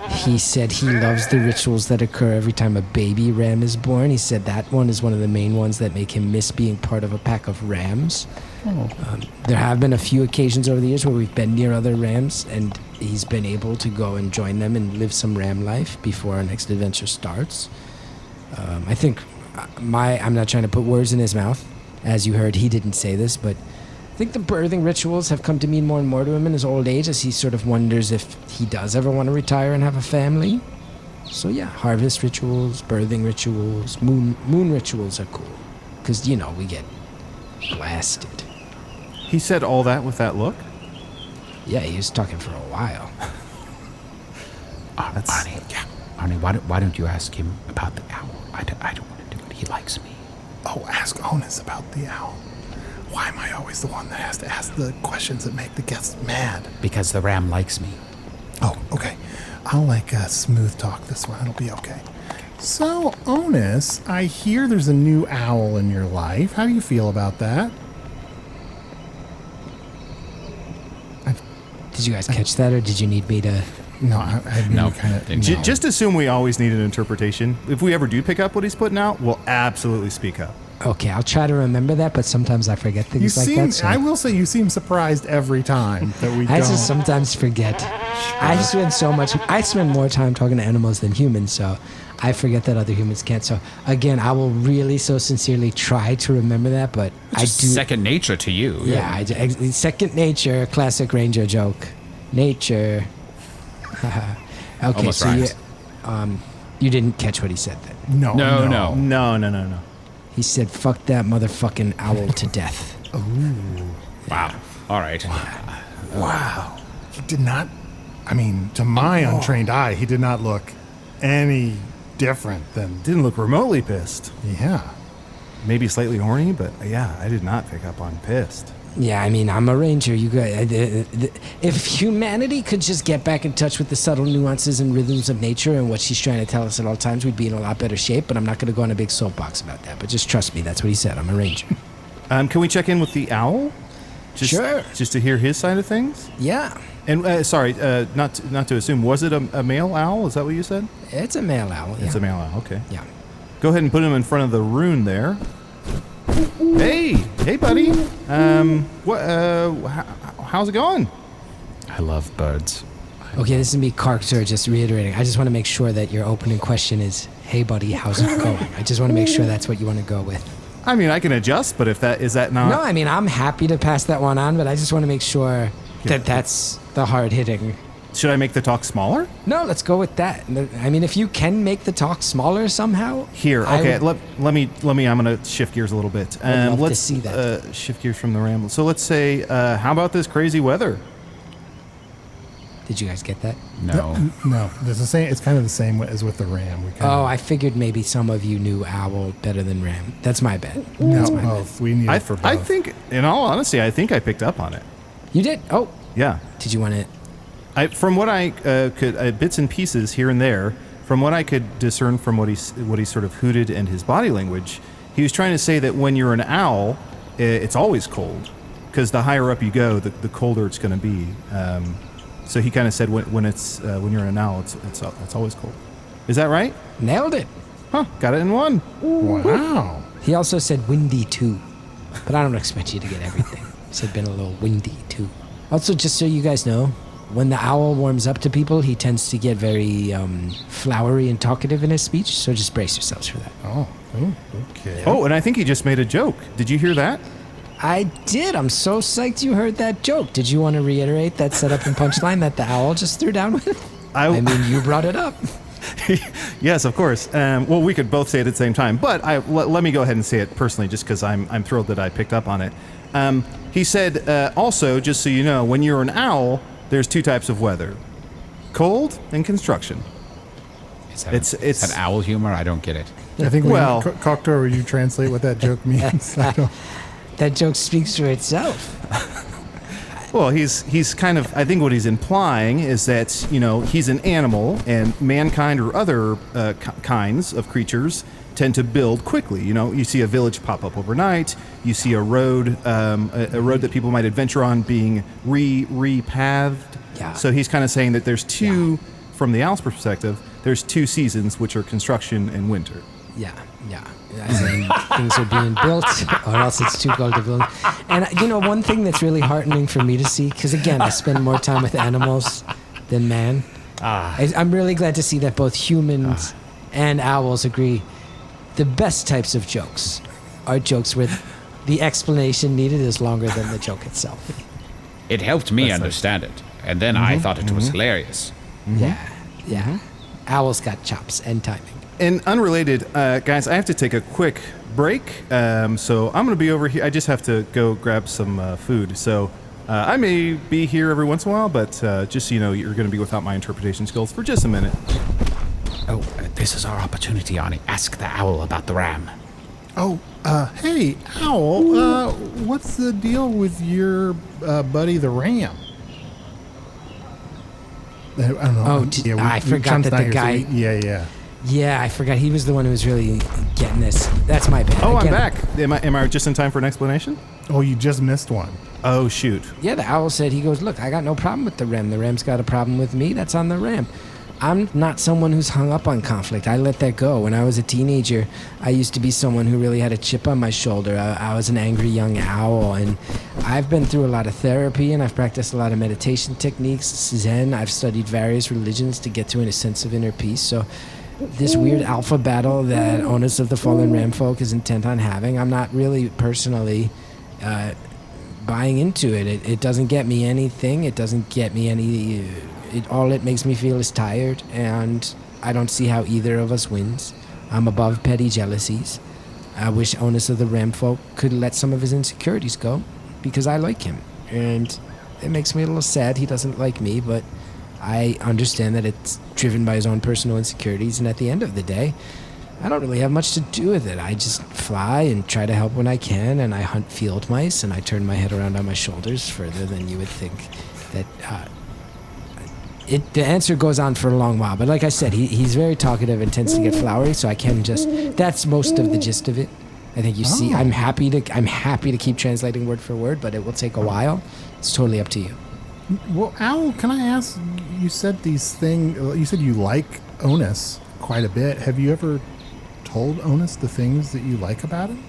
He said he loves the rituals that occur every time a baby ram is born. He said that one is one of the main ones that make him miss being part of a pack of rams. There have been a few occasions over the years where we've been near other rams, and he's been able to go and join them and live some ram life before our next adventure starts. I think I'm not trying to put words in his mouth. As you heard, he didn't say this, but I think the birthing rituals have come to mean more and more to him in his old age, as he sort of wonders if he does ever want to retire and have a family. So yeah, harvest rituals, birthing rituals, moon rituals are cool. Because, you know, we get blasted. He said all that with that look? Yeah, he was talking for a while. Arnie, why don't you ask him about the owl? I don't want to do it. He likes me. Oh, ask Onus about the owl. Why am I always the one that has to ask the questions that make the guests mad? Because the ram likes me. Oh, okay. I'll smooth talk this one. It'll be okay. So, Onus, I hear there's a new owl in your life. How do you feel about that? Did you guys catch that, or did you need me to... No, I No, kind of. didn't. No. Just assume we always need an interpretation. If we ever do pick up what he's putting out, we'll absolutely speak up. Okay, I'll try to remember that, but sometimes I forget You things like seem. that. So I will say you seem surprised every time that we I don't. just sometimes forget. I spend more time talking to animals than humans, so I forget that other humans can't. So again, I will really so sincerely try to remember that, but I do. Second nature to you. Yeah, second nature, classic Ranger joke. Nature. Okay, Almost so rhymes. you didn't catch what he said then. No. No. He said, "Fuck that motherfucking owl to death." Wow. All right. Wow. He did not. I mean, to my untrained eye, he did not look any different than. Didn't look remotely pissed. Yeah. Maybe slightly horny, but yeah, I did not pick up on pissed. Yeah, I mean, I'm a ranger. You guys, if humanity could just get back in touch with the subtle nuances and rhythms of nature and what she's trying to tell us at all times, we'd be in a lot better shape. But I'm not going to go on a big soapbox about that. But just trust me, that's what he said. I'm a ranger. Can we check in with the owl? Sure. Just to hear his side of things. Yeah, And sorry, not to assume. Was it a male owl? Is that what you said? it's a male owl. Yeah. It's a male owl. Okay. Yeah. Go ahead and put him in front of the rune there. Hey, buddy. How's it going? I love birds. Okay, this is me, Karktur, just reiterating. I just want to make sure that your opening question is, hey, buddy, how's it going? I just want to make sure that's what you want to go with. I mean, I can adjust, but is that not... No, I mean, I'm happy to pass that one on, but I just want to make sure that that's the hard-hitting. Should I make the talk smaller? No, let's go with that. I mean, if you can make the talk smaller somehow... Here, okay, let me, I'm going to shift gears a little bit. I'd love let's to see that. Shift gears from the ramble. So let's say, how about this crazy weather? Did you guys get that? No. No, it's the same. It's kind of the same as with the ram. I figured maybe some of you knew Owl better than Ram. That's my bet. No, That's my both. We need it for both. I think, in all honesty, I think I picked up on it. You did? Oh. Yeah. Did you want to... From what I could, bits and pieces here and there, from what I could discern from what he sort of hooted and his body language, he was trying to say that when you're an owl, it's always cold, because the higher up you go, the colder it's going to be. So he kind of said when you're an owl, it's always cold. Is that right? Nailed it. Huh? Got it in one. Wow. He also said windy too, but I don't expect you to get everything. He said been a little windy too. Also, just so you guys know, when the owl warms up to people, he tends to get very flowery and talkative in his speech, so just brace yourselves for that. Oh, okay. Oh, and I think he just made a joke. Did you hear that? I did. I'm so psyched you heard that joke. Did you want to reiterate that setup and punchline that the owl just threw down with? I mean, you brought it up. Yes, of course. Well, we could both say it at the same time, but let me go ahead and say it personally, just because I'm thrilled that I picked up on it. He said, also, just so you know, when you're an owl, there's two types of weather: cold and construction. It's an owl humor. I don't get it. I think Karktur, would you translate what that joke means? That joke speaks for itself. Well, he's kind of, I think what he's implying is that, he's an animal, and mankind or other kinds of creatures tend to build quickly. You see a village pop up overnight. You see a road that people might adventure on being repathed. Yeah. So he's kind of saying that there's two, from the owl's perspective, there's two seasons, which are construction and winter. Yeah. As in, things are being built, or else it's too cold to build. And one thing that's really heartening for me to see, because again, I spend more time with animals than man. I'm really glad to see that both humans and owls agree. The best types of jokes are jokes where the explanation needed is longer than the joke itself. It helped me understand it, and then I thought it was hilarious. Yeah. Owls got chops and timing. And unrelated, guys, I have to take a quick break, so I'm going to be over here. I just have to go grab some food. So I may be here every once in a while, but just so you know, you're going to be without my interpretation skills for just a minute. Oh, this is our opportunity, Arnie. Ask the owl about the ram. Oh, hey, Owl, what's the deal with your buddy the ram? I don't know. I forgot that the guy... Yeah, I forgot. He was the one who was really getting this. That's my bad. Oh, I'm back. Am I just in time for an explanation? Oh, you just missed one. Oh, shoot. Yeah, the owl said, he goes, look, I got no problem with the ram. The ram's got a problem with me. That's on the ram. I'm not someone who's hung up on conflict. I let that go. When I was a teenager, I used to be someone who really had a chip on my shoulder. I was an angry young owl, and I've been through a lot of therapy, and I've practiced a lot of meditation techniques, Zen. I've studied various religions to get to a sense of inner peace. So this weird alpha battle that Onus of the Fallen Ram folk is intent on having, I'm not really personally buying into it. It doesn't get me anything. It doesn't get me any... all it makes me feel is tired, and I don't see how either of us wins. I'm above petty jealousies. I wish Onus of the Ram folk could let some of his insecurities go, because I like him. And it makes me a little sad he doesn't like me, but I understand that it's driven by his own personal insecurities, and at the end of the day, I don't really have much to do with it. I just fly and try to help when I can, and I hunt field mice, and I turn my head around on my shoulders further than you would think. That the answer goes on for a long while, but like I said, he's very talkative and tends to get flowery, so I can just... That's most of the gist of it. I think you see, I'm happy to keep translating word for word, but it will take a while. It's totally up to you. Well, Owl, can I ask, you said these things, you said you like Onus quite a bit. Have you ever told Onus the things that you like about him?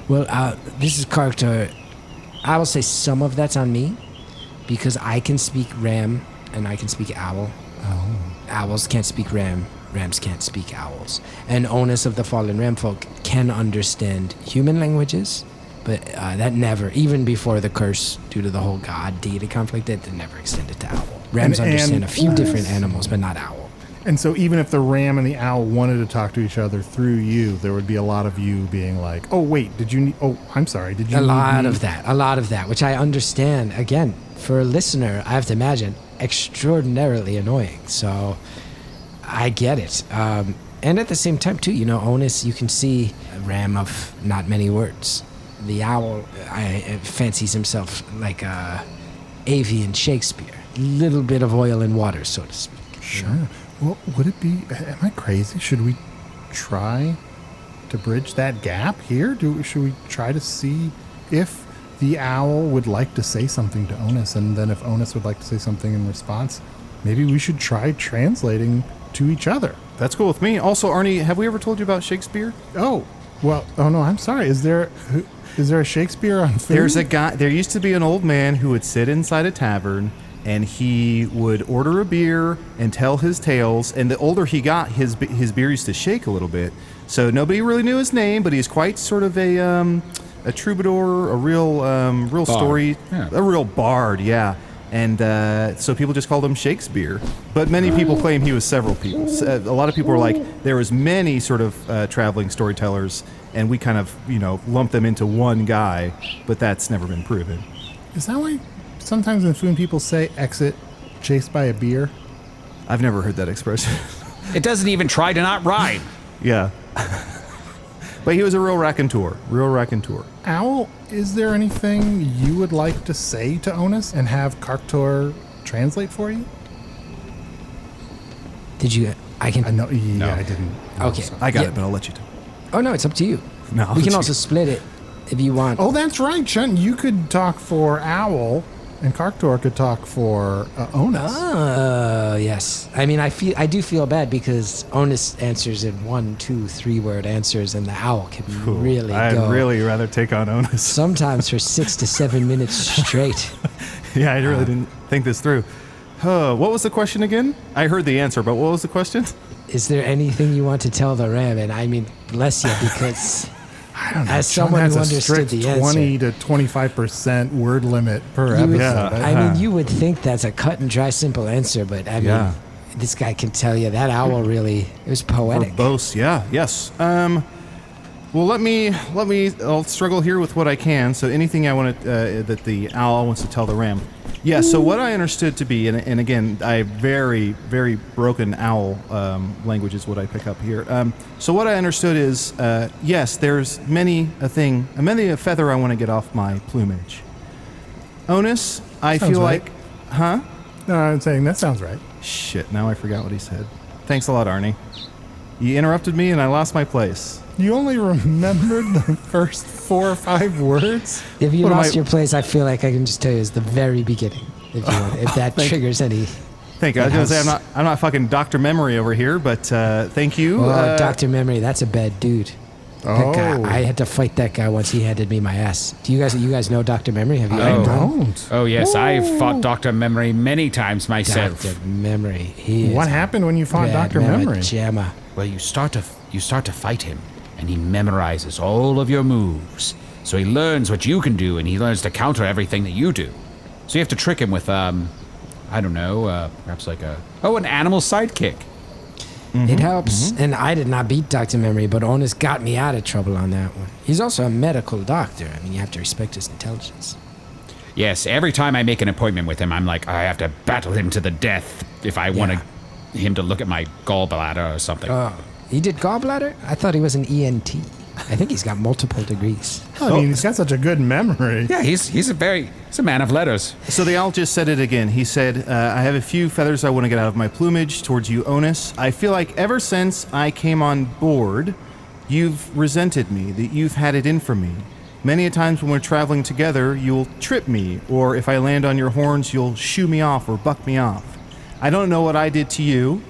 Well, this is Karktur. I will say some of that's on me because I can speak ram and I can speak owl. Oh. Owls can't speak ram. Rams can't speak owls. And Onus of the Fallen Ram folk can understand human languages, but that never, even before the curse due to the whole god-deity conflict, it never extended to owl. Rams understand a few different animals, but not owl. And so even if the ram and the owl wanted to talk to each other through you, there would be a lot of you being like, oh, wait, did you need... Oh, I'm sorry, did you A lot of that, which I understand. Again, for a listener, I have to imagine, extraordinarily annoying. So I get it. And at the same time, too, Onus, you can see a ram of not many words. The owl fancies himself like avian Shakespeare. Little bit of oil and water, so to speak. Sure. Well, would it be... Am I crazy? Should we try to bridge that gap here? Should we try to see if the owl would like to say something to Onus, and then if Onus would like to say something in response, maybe we should try translating to each other. That's cool with me. Also, Arnie, have we ever told you about Shakespeare? Oh, well, no, I'm sorry. Is there a Shakespeare on food? There's a guy... There used to be an old man who would sit inside a tavern, and he would order a beer and tell his tales. And the older he got, his beer used to shake a little bit. So nobody really knew his name, but he's quite sort of a troubadour, a real Bard. story, yeah. A real bard, yeah. And so people just called him Shakespeare. But many people claim he was several people. A lot of people were like, there was many sort of traveling storytellers, and we kind of, lump them into one guy, but that's never been proven. Is that why sometimes in food people say exit chased by a beer? I've never heard that expression. It doesn't even try to not rhyme. Yeah. But he was a real raconteur. Owl, is there anything you would like to say to Onus and have Karktur translate for you? Did you... I can... No. No. I didn't. Okay. I got it, but I'll let you do it. Oh, no, it's up to you. No, we can also split it if you want. Oh, that's right, Chunt. You could talk for Owl, and Karktur could talk for Onus. Oh, yes. I mean, I do feel bad because Onus answers in 1, 2, 3 word answers, and the owl can really go. I'd really rather take on Onus. Sometimes for 6 to 7 minutes straight. Yeah, I really didn't think this through. What was the question again? I heard the answer, but what was the question? Is there anything you want to tell the ram? And I mean, bless you, because I don't know. as someone who has a understood strict the answer, 20 to 25% word limit per you would, episode. I mean, you would think that's a cut and dry, simple answer, but I mean, this guy can tell you that owl really, it was poetic. Verbose, yes. Well, I'll struggle here with what I can. So anything I want to, that the owl wants to tell the ram. Yeah, so what I understood to be, and again, I very, very broken owl language is what I pick up here. So what I understood is, yes, there's many a feather I want to get off my plumage. Onus, I Sounds feel right. like, huh? No, I'm saying that sounds right. Shit, now I forgot what he said. Thanks a lot, Arnie. You interrupted me and I lost my place. You only remembered the first 4 or 5 words? If you lost your place, I feel like I can just tell you it's the very beginning. If you want, if that triggers any. Thank you. I was going to say I'm not fucking Dr. Memory over here, but thank you. Oh, Dr. Memory, that's a bad dude. That guy, I had to fight that guy once he handed me my ass. Do you guys know Dr. Memory? Have you? I don't. Oh yes, I've fought Dr. Memory many times myself. Dr. Memory. What happened when you fought Dr. Memory? Jamma. Well, you start to fight him, and he memorizes all of your moves. So he learns what you can do, and he learns to counter everything that you do. So you have to trick him with, I don't know, perhaps like an animal sidekick. Mm-hmm, it helps. Mm-hmm. And I did not beat Dr. Memory, but Onus got me out of trouble on that one. He's also a medical doctor. I mean, you have to respect his intelligence. Yes, every time I make an appointment with him, I'm like, I have to battle him to the death if I want him to look at my gallbladder or something. He did gallbladder? I thought he was an ENT. I think he's got multiple degrees. I mean, he's got such a good memory. Yeah, he's a man of letters. So the owl just said it again. He said, I have a few feathers I want to get out of my plumage towards you, Onus. I feel like ever since I came on board, you've resented me, that you've had it in for me. Many a times when we're traveling together, you'll trip me, or if I land on your horns, you'll shoo me off or buck me off. I don't know what I did to you.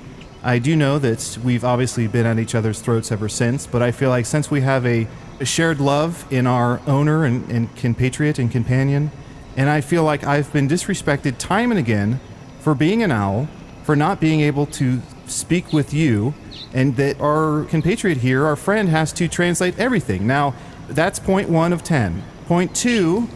I do know that we've obviously been at each other's throats ever since, but I feel like since we have a shared love in our owner and compatriot and companion, and I feel like I've been disrespected time and again for being an owl, for not being able to speak with you, and that our compatriot here, our friend, has to translate everything. Now, that's point 1 of 10. Point 2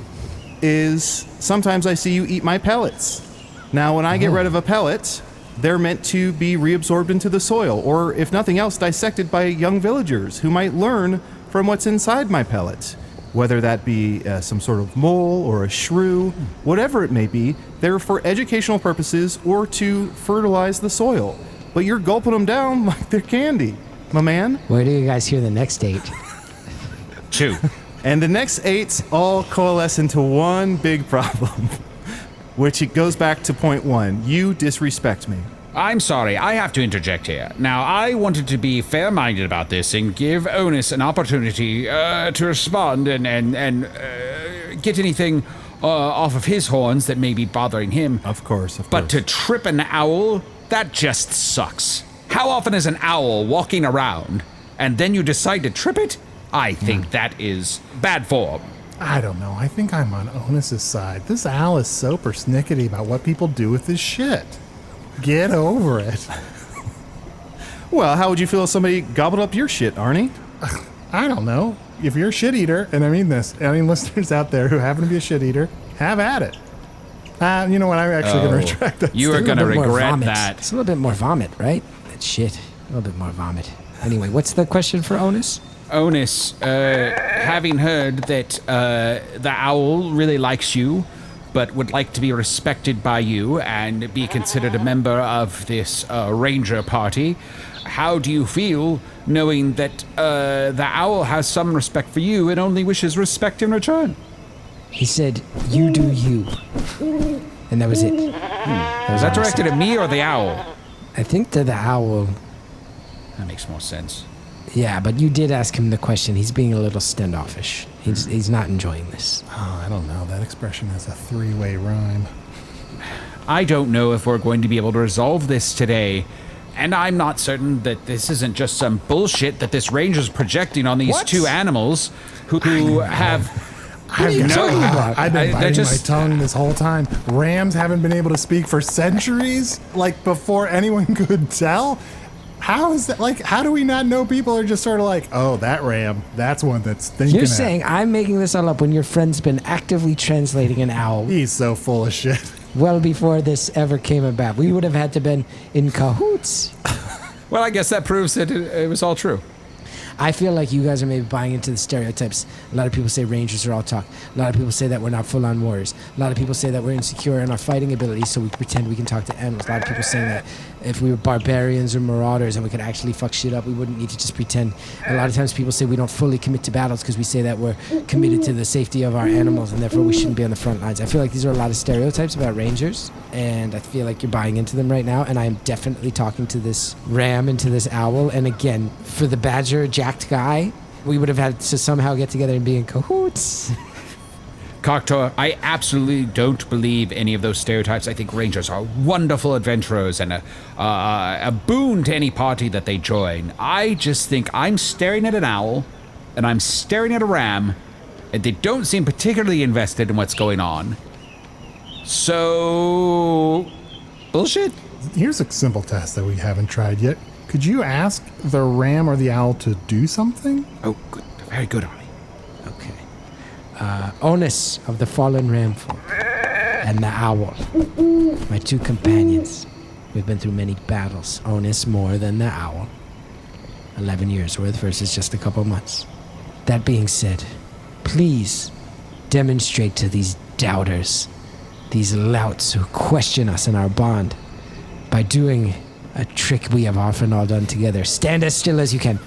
is sometimes I see you eat my pellets. Now, when I get rid of a pellet, they're meant to be reabsorbed into the soil, or if nothing else, dissected by young villagers who might learn from what's inside my pellet. Whether that be some sort of mole or a shrew, whatever it may be, they're for educational purposes or to fertilize the soil. But you're gulping them down like they're candy, my man. Where do you guys hear the next 8? 2. And the next 8s all coalesce into one big problem, which it goes back to point 1. You disrespect me. I'm sorry, I have to interject here. Now, I wanted to be fair-minded about this and give Onus an opportunity to respond and get anything off of his horns that may be bothering him. Of course. But to trip an owl, that just sucks. How often is an owl walking around and then you decide to trip it? I think that is bad form. I don't know. I think I'm on Onus's side. This owl is so persnickety about what people do with his shit. Get over it. Well, how would you feel if somebody gobbled up your shit, Arnie? I don't know. If you're a shit eater, and I mean this, listeners out there who happen to be a shit eater, have at it. You know what? I'm actually going to retract that. You are going to regret that. It's a little bit more vomit, right? That shit. A little bit more vomit. Anyway, what's the question for Onus? Onus, having heard that the owl really likes you, but would like to be respected by you and be considered a member of this ranger party, how do you feel knowing that the owl has some respect for you and only wishes respect in return? He said, you do you. And that was it. Was that directed at me or the owl? I think to the owl. That makes more sense. Yeah, but you did ask him the question. He's being a little standoffish. He's not enjoying this. Oh, I don't know. That expression has a 3-way rhyme. I don't know if we're going to be able to resolve this today. And I'm not certain that this isn't just some bullshit that this ranger's projecting on these 2 animals who have... I've been biting my tongue this whole time. Rams haven't been able to speak for centuries, like before anyone could tell. How is that? Like, how do we not know people are just sort of like, oh, that ram, that's one that's thinking. You're saying I'm making this all up when your friend's been actively translating an owl. He's so full of shit. Well before this ever came about. We would have had to been in cahoots. Well, I guess that proves that it was all true. I feel like you guys are maybe buying into the stereotypes. A lot of people say rangers are all talk. A lot of people say that we're not full-on warriors. A lot of people say that we're insecure in our fighting abilities, so we pretend we can talk to animals. A lot of people say that if we were barbarians or marauders and we could actually fuck shit up, we wouldn't need to just pretend. A lot of times people say we don't fully commit to battles because we say that we're committed to the safety of our animals and therefore we shouldn't be on the front lines. I feel like these are a lot of stereotypes about rangers, and I feel like you're buying into them right now, and I'm definitely talking to this ram and to this owl. And again, for the badger jacked guy, we would have had to somehow get together and be in cahoots. Karktur, I absolutely don't believe any of those stereotypes. I think rangers are wonderful adventurers and a boon to any party that they join. I just think I'm staring at an owl and I'm staring at a ram, and they don't seem particularly invested in what's going on. So, bullshit. Here's a simple test that we haven't tried yet. Could you ask the ram or the owl to do something? Oh, good. Very good, Arnie. Okay. Onus of the fallen ram folk and the owl, my 2 companions. We've been through many battles. Onus more than the owl. 11 years worth versus just a couple months. That being said, please demonstrate to these doubters, these louts who question us in our bond, by doing a trick we have often all done together. Stand as still as you can.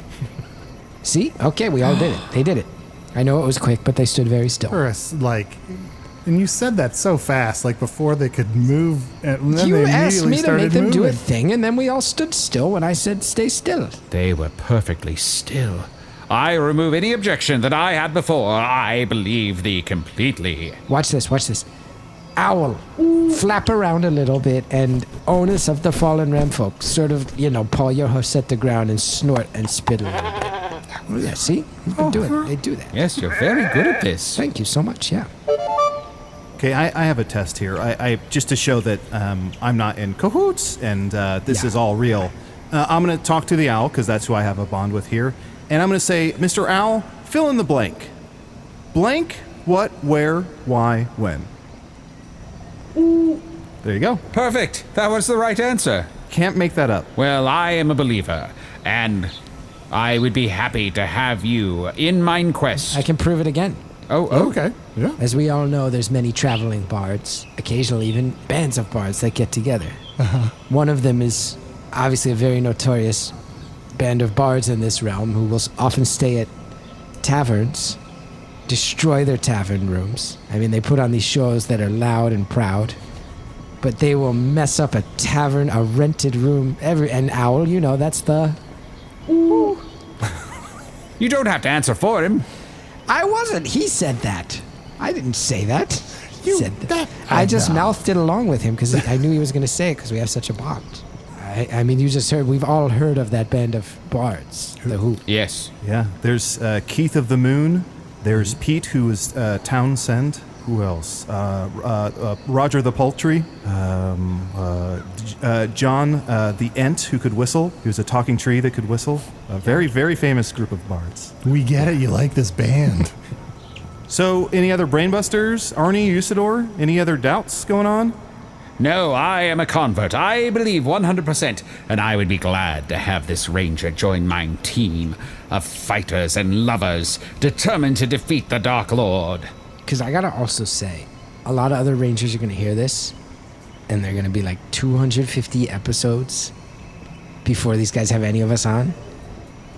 See? Okay, we all did it. They did it. I know it was quick, but they stood very still. For us, like, and you said that so fast, like before they could move. And then you they asked me to make them do a moving. thing, and then we all stood still when I said stay still. They were perfectly still. I remove any objection that I had before. I believe thee completely. Watch this, watch this. Owl, flap around a little bit, and Onus of the fallen ram folk, sort of, paw your hoofs at the ground and snort and spit a little bit. Oh, yeah, see? He's been doing it. They do that. Yes, you're very good at this. Thank you so much, yeah. Okay, I have a test here. I just to show that I'm not in cahoots and this is all real. I'm going to talk to the owl because that's who I have a bond with here. And I'm going to say, Mr. Owl, fill in the blank. Blank, what, where, why, when. There you go. Perfect. That was the right answer. Can't make that up. Well, I am a believer, and I would be happy to have you in mine quest. I can prove it again. Oh, Okay. Yeah. As we all know, there's many traveling bards, occasionally even bands of bards that get together. One of them is obviously a very notorious band of bards in this realm who will often stay at taverns, destroy their tavern rooms. I mean, they put on these shows that are loud and proud, but they will mess up a tavern, a rented room, an owl, you know, that's the... You don't have to answer for him. I wasn't. He said that. I didn't say that. He said that. I I just know. mouthed it along with him because I knew he was going to say it because we have such a bond. I mean, you just heard, we've all heard of that band of bards, the Who. Yes. Yeah, there's Keith of the Moon. There's Pete, who is Townsend. Who else? Roger the Poultry. John the Ent, who could whistle. He was a talking tree that could whistle. A very, very famous group of bards. We get it. You like this band. So, any other brainbusters? Arnie, Usidore? Any other doubts going on? No, I am a convert. I believe 100%, and I would be glad to have this ranger join my team of fighters and lovers determined to defeat the Dark Lord. Because I got to also say, a lot of other rangers are going to hear this, and they're going to be like 250 episodes before these guys have any of us on.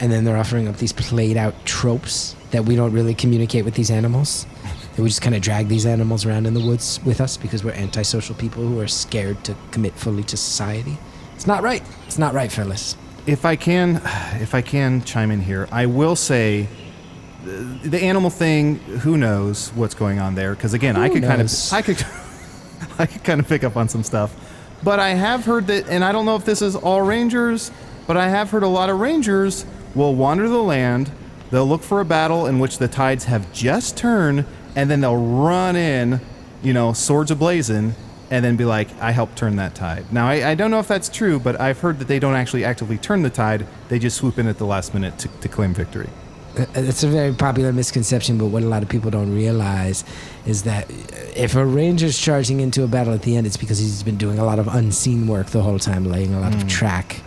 And then they're offering up these played out tropes that we don't really communicate with these animals. That we just kind of drag these animals around in the woods with us because we're antisocial people who are scared to commit fully to society. It's not right. It's not right, fellas. If I can chime in here, I will say the animal thing. Who knows what's going on there? Because again, I could kind of pick up on some stuff. But I have heard that, and I don't know if this is all rangers, but I have heard a lot of rangers will wander the land. They'll look for a battle in which the tides have just turned, and then they'll run in, swords ablazing, and then be like, I helped turn that tide. Now, I don't know if that's true, but I've heard that they don't actually actively turn the tide. They just swoop in at the last minute to claim victory. It's a very popular misconception, but what a lot of people don't realize is that if a ranger's charging into a battle at the end, it's because he's been doing a lot of unseen work the whole time, laying a lot of track,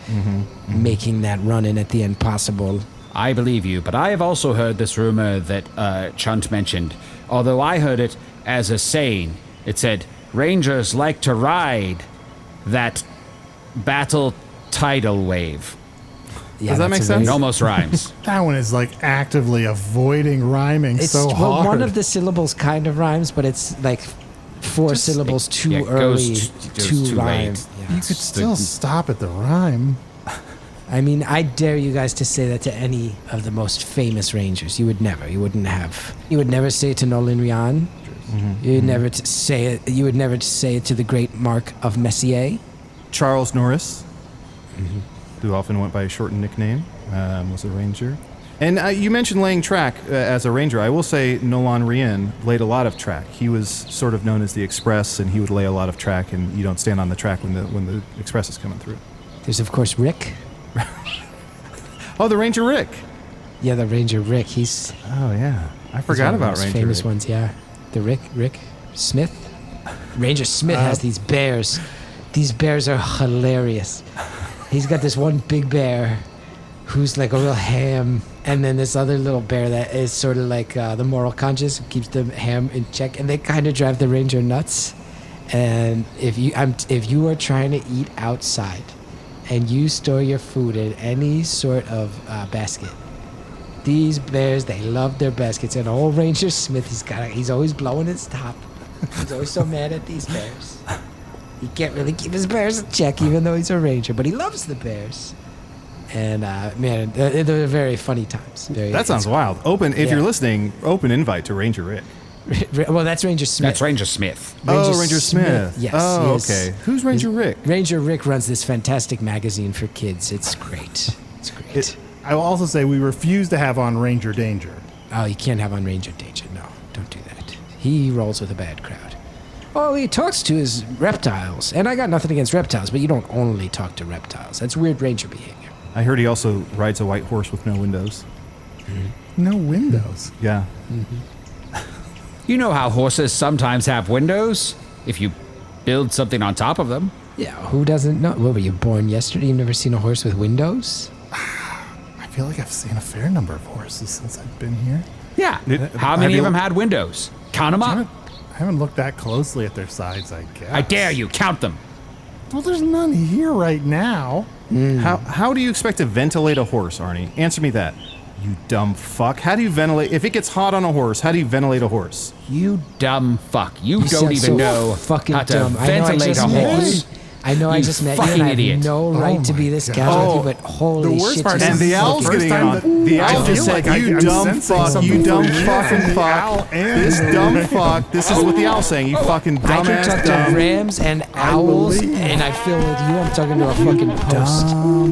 making that run-in at the end possible. I believe you, but I have also heard this rumor that Chunt mentioned. Although I heard it as a saying. It said, Rangers like to ride that battle tidal wave. Yeah, Does that make sense? It almost rhymes. That one is like actively avoiding rhyming so hard. Well, one of the syllables kind of rhymes, but it's like four syllables too early to rhyme. Yeah. You could still stop at the rhyme. I mean, I dare you guys to say that to any of the most famous rangers. You would never. You would never say it to Nolan Ryan. You would never say it. You would never say it to the great Mark of Messier. Charles Norris, who often went by a shortened nickname, was a ranger. And you mentioned laying track as a ranger. I will say Nolan Ryan laid a lot of track. He was sort of known as the Express, and he would lay a lot of track, and you don't stand on the track when the Express is coming through. There's, of course, Rick. Oh, the Ranger Rick. Yeah, the Ranger Rick. He's... Oh, yeah. I forgot about Ranger famous Rick. ones, yeah. The Rick Smith. Ranger Smith has these bears. These bears are hilarious. He's got this one big bear who's like a real ham, and then this other little bear that is sort of like the moral conscious, who keeps the ham in check, and they kind of drive the Ranger nuts. And if you are trying to eat outside, and you store your food in any sort of basket, these bears, they love their baskets. And old Ranger Smith, he's always blowing his top. He's always so mad at these bears. He can't really keep his bears in check, even though he's a ranger, but he loves the bears. And man, they're very funny times. That sounds wild. If you're listening, open invite to Ranger Rick. Well, that's Ranger Smith. That's Ranger Smith. Ranger Smith. Yes. Oh, okay. Who's Ranger Rick? Ranger Rick runs this fantastic magazine for kids. It's great. It's great. I will also say we refuse to have on Ranger Danger. Oh, you can't have on Ranger Danger. No, don't do that. He rolls with a bad crowd. All he talks to is reptiles. And I got nothing against reptiles, but you don't only talk to reptiles. That's weird Ranger behavior. I heard he also rides a white horse with no windows. No windows? Yeah. You know how horses sometimes have windows? If you build something on top of them. Yeah, who doesn't know? What, were you born yesterday? You've never seen a horse with windows? I feel like I've seen a fair number of horses since I've been here. Yeah. How many of them had windows? Count them up. I haven't looked that closely at their sides, I guess. I dare you, count them. Well, there's none here right now. How do you expect to ventilate a horse, Arnie? Answer me that. You dumb fuck. How do you ventilate? If it gets hot on a horse, how do you ventilate a horse? You dumb fuck. You don't even know fucking how to dumb. ventilate a horse. I know I just met you and I have no right to be this casual with you, but holy shit. And the owl's getting on. The owl just said, you dumb fuck, you dumb fucking fuck. This dumb fuck. This is what the owl's saying, you fucking dumbass. I can talk to rams and owls, and I feel with you, I'm talking to a fucking post.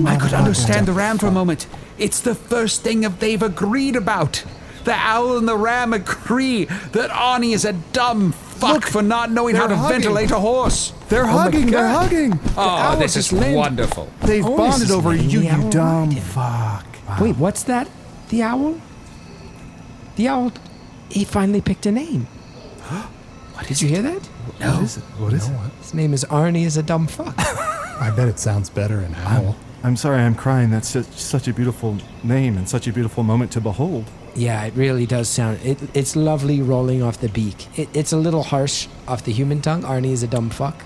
I could understand the ram for a moment. It's the first thing they've agreed about. The owl and the ram agree that Arnie is a dumb fuck for not knowing how to ventilate a horse. They're hugging, they're hugging. Oh, this is wonderful. They've bonded over you, you dumb fuck. Wow. Wait, what's that? The owl? The owl, he finally picked a name. Did you hear that? No. What is it? His name is Arnie is a dumb fuck. I bet it sounds better in owl. I'm sorry, I'm crying. That's such a beautiful name and such a beautiful moment to behold. Yeah, it really does sound... It's lovely rolling off the beak. It's a little harsh off the human tongue. Arnie is a dumb fuck.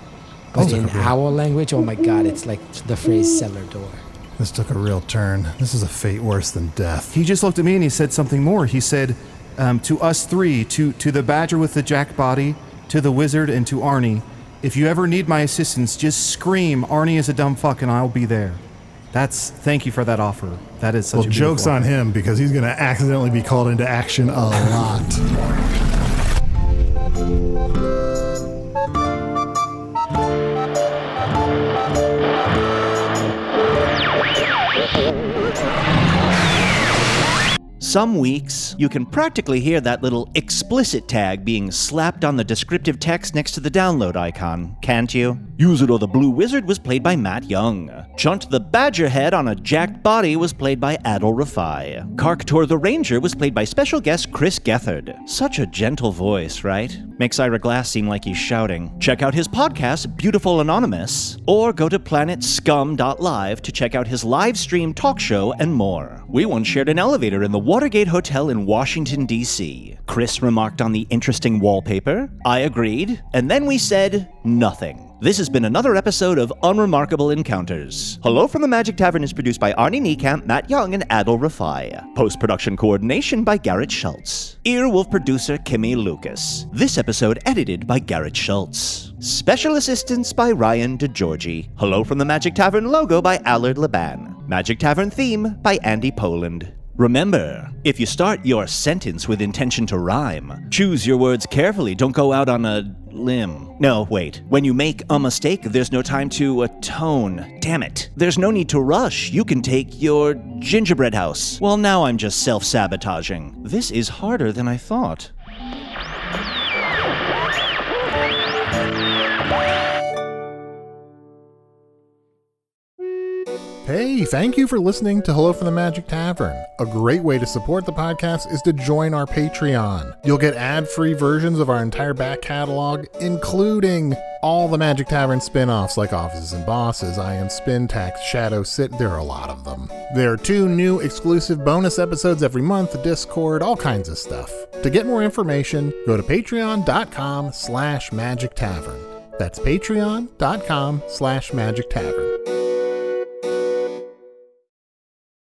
But in owl language, oh my god, it's like the phrase cellar door. This took a real turn. This is a fate worse than death. He just looked at me and he said something more. He said, to us three, to the badger with the jack body, to the wizard, and to Arnie, if you ever need my assistance, just scream, Arnie is a dumb fuck, and I'll be there. Thank you for that offer. That is such a beautiful joke's on him because he's going to accidentally be called into action a lot. Some weeks, you can practically hear that little explicit tag being slapped on the descriptive text next to the download icon, can't you? Usidore the Blue Wizard was played by Matt Young. Chunt the Badger Head on a jacked body was played by Adal Rifai. Karktur the Ranger was played by special guest Chris Gethard. Such a gentle voice, right? Makes Ira Glass seem like he's shouting. Check out his podcast, Beautiful Anonymous, or go to planetscum.live to check out his live stream talk show and more. We once shared an elevator in the Watergate Hotel in Washington, D.C. Chris remarked on the interesting wallpaper. I agreed. And then we said nothing. This has been another episode of Unremarkable Encounters. Hello from the Magic Tavern is produced by Arnie Niekamp, Matt Young, and Adal Rifai. Post-production coordination by Garrett Schultz. Earwolf producer Kimmie Lucas. This episode edited by Garrett Schultz. Special assistance by Ryan DiGiorgi. Hello from the Magic Tavern logo by Allard Laban. Magic Tavern theme by Andy Poland. Remember, if you start your sentence with intention to rhyme, choose your words carefully, don't go out on a limb. No, wait. When you make a mistake, there's no time to atone. Damn it. There's no need to rush. You can take your gingerbread house. Well, now I'm just self-sabotaging. This is harder than I thought. Hey, thank you for listening to Hello from the Magic Tavern. A great way to support the podcast is to join our Patreon. You'll get ad-free versions of our entire back catalog, including all the Magic Tavern spin-offs like Offices and Bosses, I Am Spin Tax, Shadow Sit. There are a lot of them. There are 2 new exclusive bonus episodes every month, Discord, all kinds of stuff. To get more information, go to patreon.com/Magic Tavern. That's patreon.com/Magic Tavern.